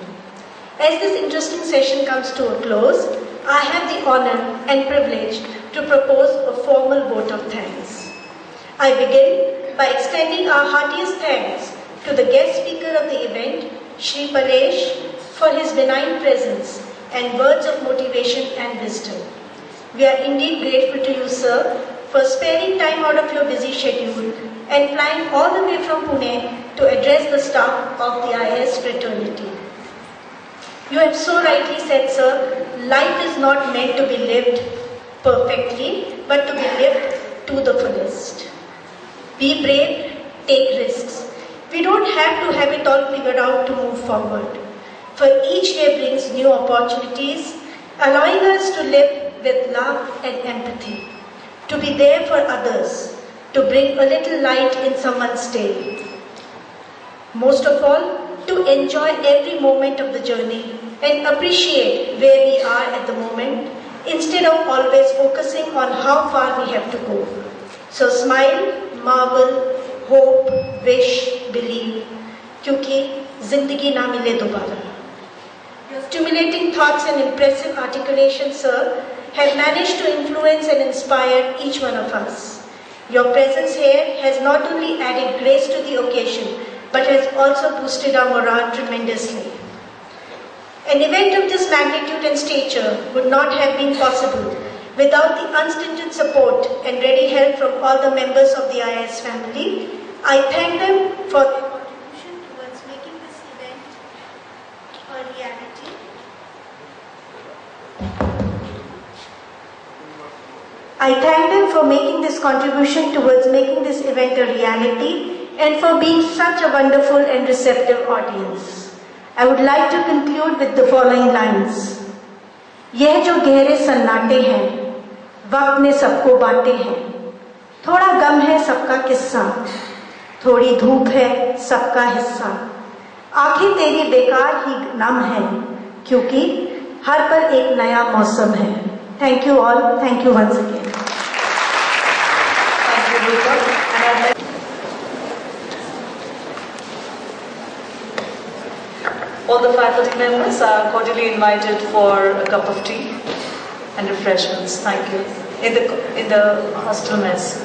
As this interesting session comes to a close, I have the honor and privilege to propose a formal vote of thanks. I begin by extending our heartiest thanks to the guest speaker of the event, Shri Palesh, for his benign presence and words of motivation and wisdom. We are indeed grateful to you, sir, for sparing time out of your busy schedule and flying all the way from Pune to address the staff of the IIS fraternity. You have so rightly said, sir, life is not meant to be lived perfectly, but to be lived to the fullest. Be brave, take risks. We don't have to have it all figured out to move forward. For each day brings new opportunities, allowing us to live with love and empathy, to be there for others, to bring a little light in someone's day. Most of all, to enjoy every moment of the journey and appreciate where we are at the moment, instead of always focusing on how far we have to go. So smile, marvel, hope, wish, believe, क्योंकि जिंदगी ना मिले दोबारा. Your stimulating thoughts and impressive articulation, sir, have managed to influence and inspire each one of us. Your presence here has not only added grace to the occasion, but has also boosted our morale tremendously. An event of this magnitude and stature would not have been possible without the unstinted support and ready help from all the members of the IIS family. I thank them for their contribution towards making this event a reality. I thank them for making this contribution towards making this event a reality and for being such a wonderful and receptive audience. I would like to conclude with the following lines. यह जो गहरे सन्नाटे हैं, वक्त ने सबको बांटे हैं. थोड़ा गम है सबका किस्सा, थोड़ी धूप है सबका हिस्सा. आंखें तेरी बेकार ही नम है, क्योंकि हर पल एक नया मौसम है. Thank you all. Thank you once again. Thank you, Rupa. And I'd like all the faculty members are cordially invited for a cup of tea and refreshments. Thank you. In the hostel mess.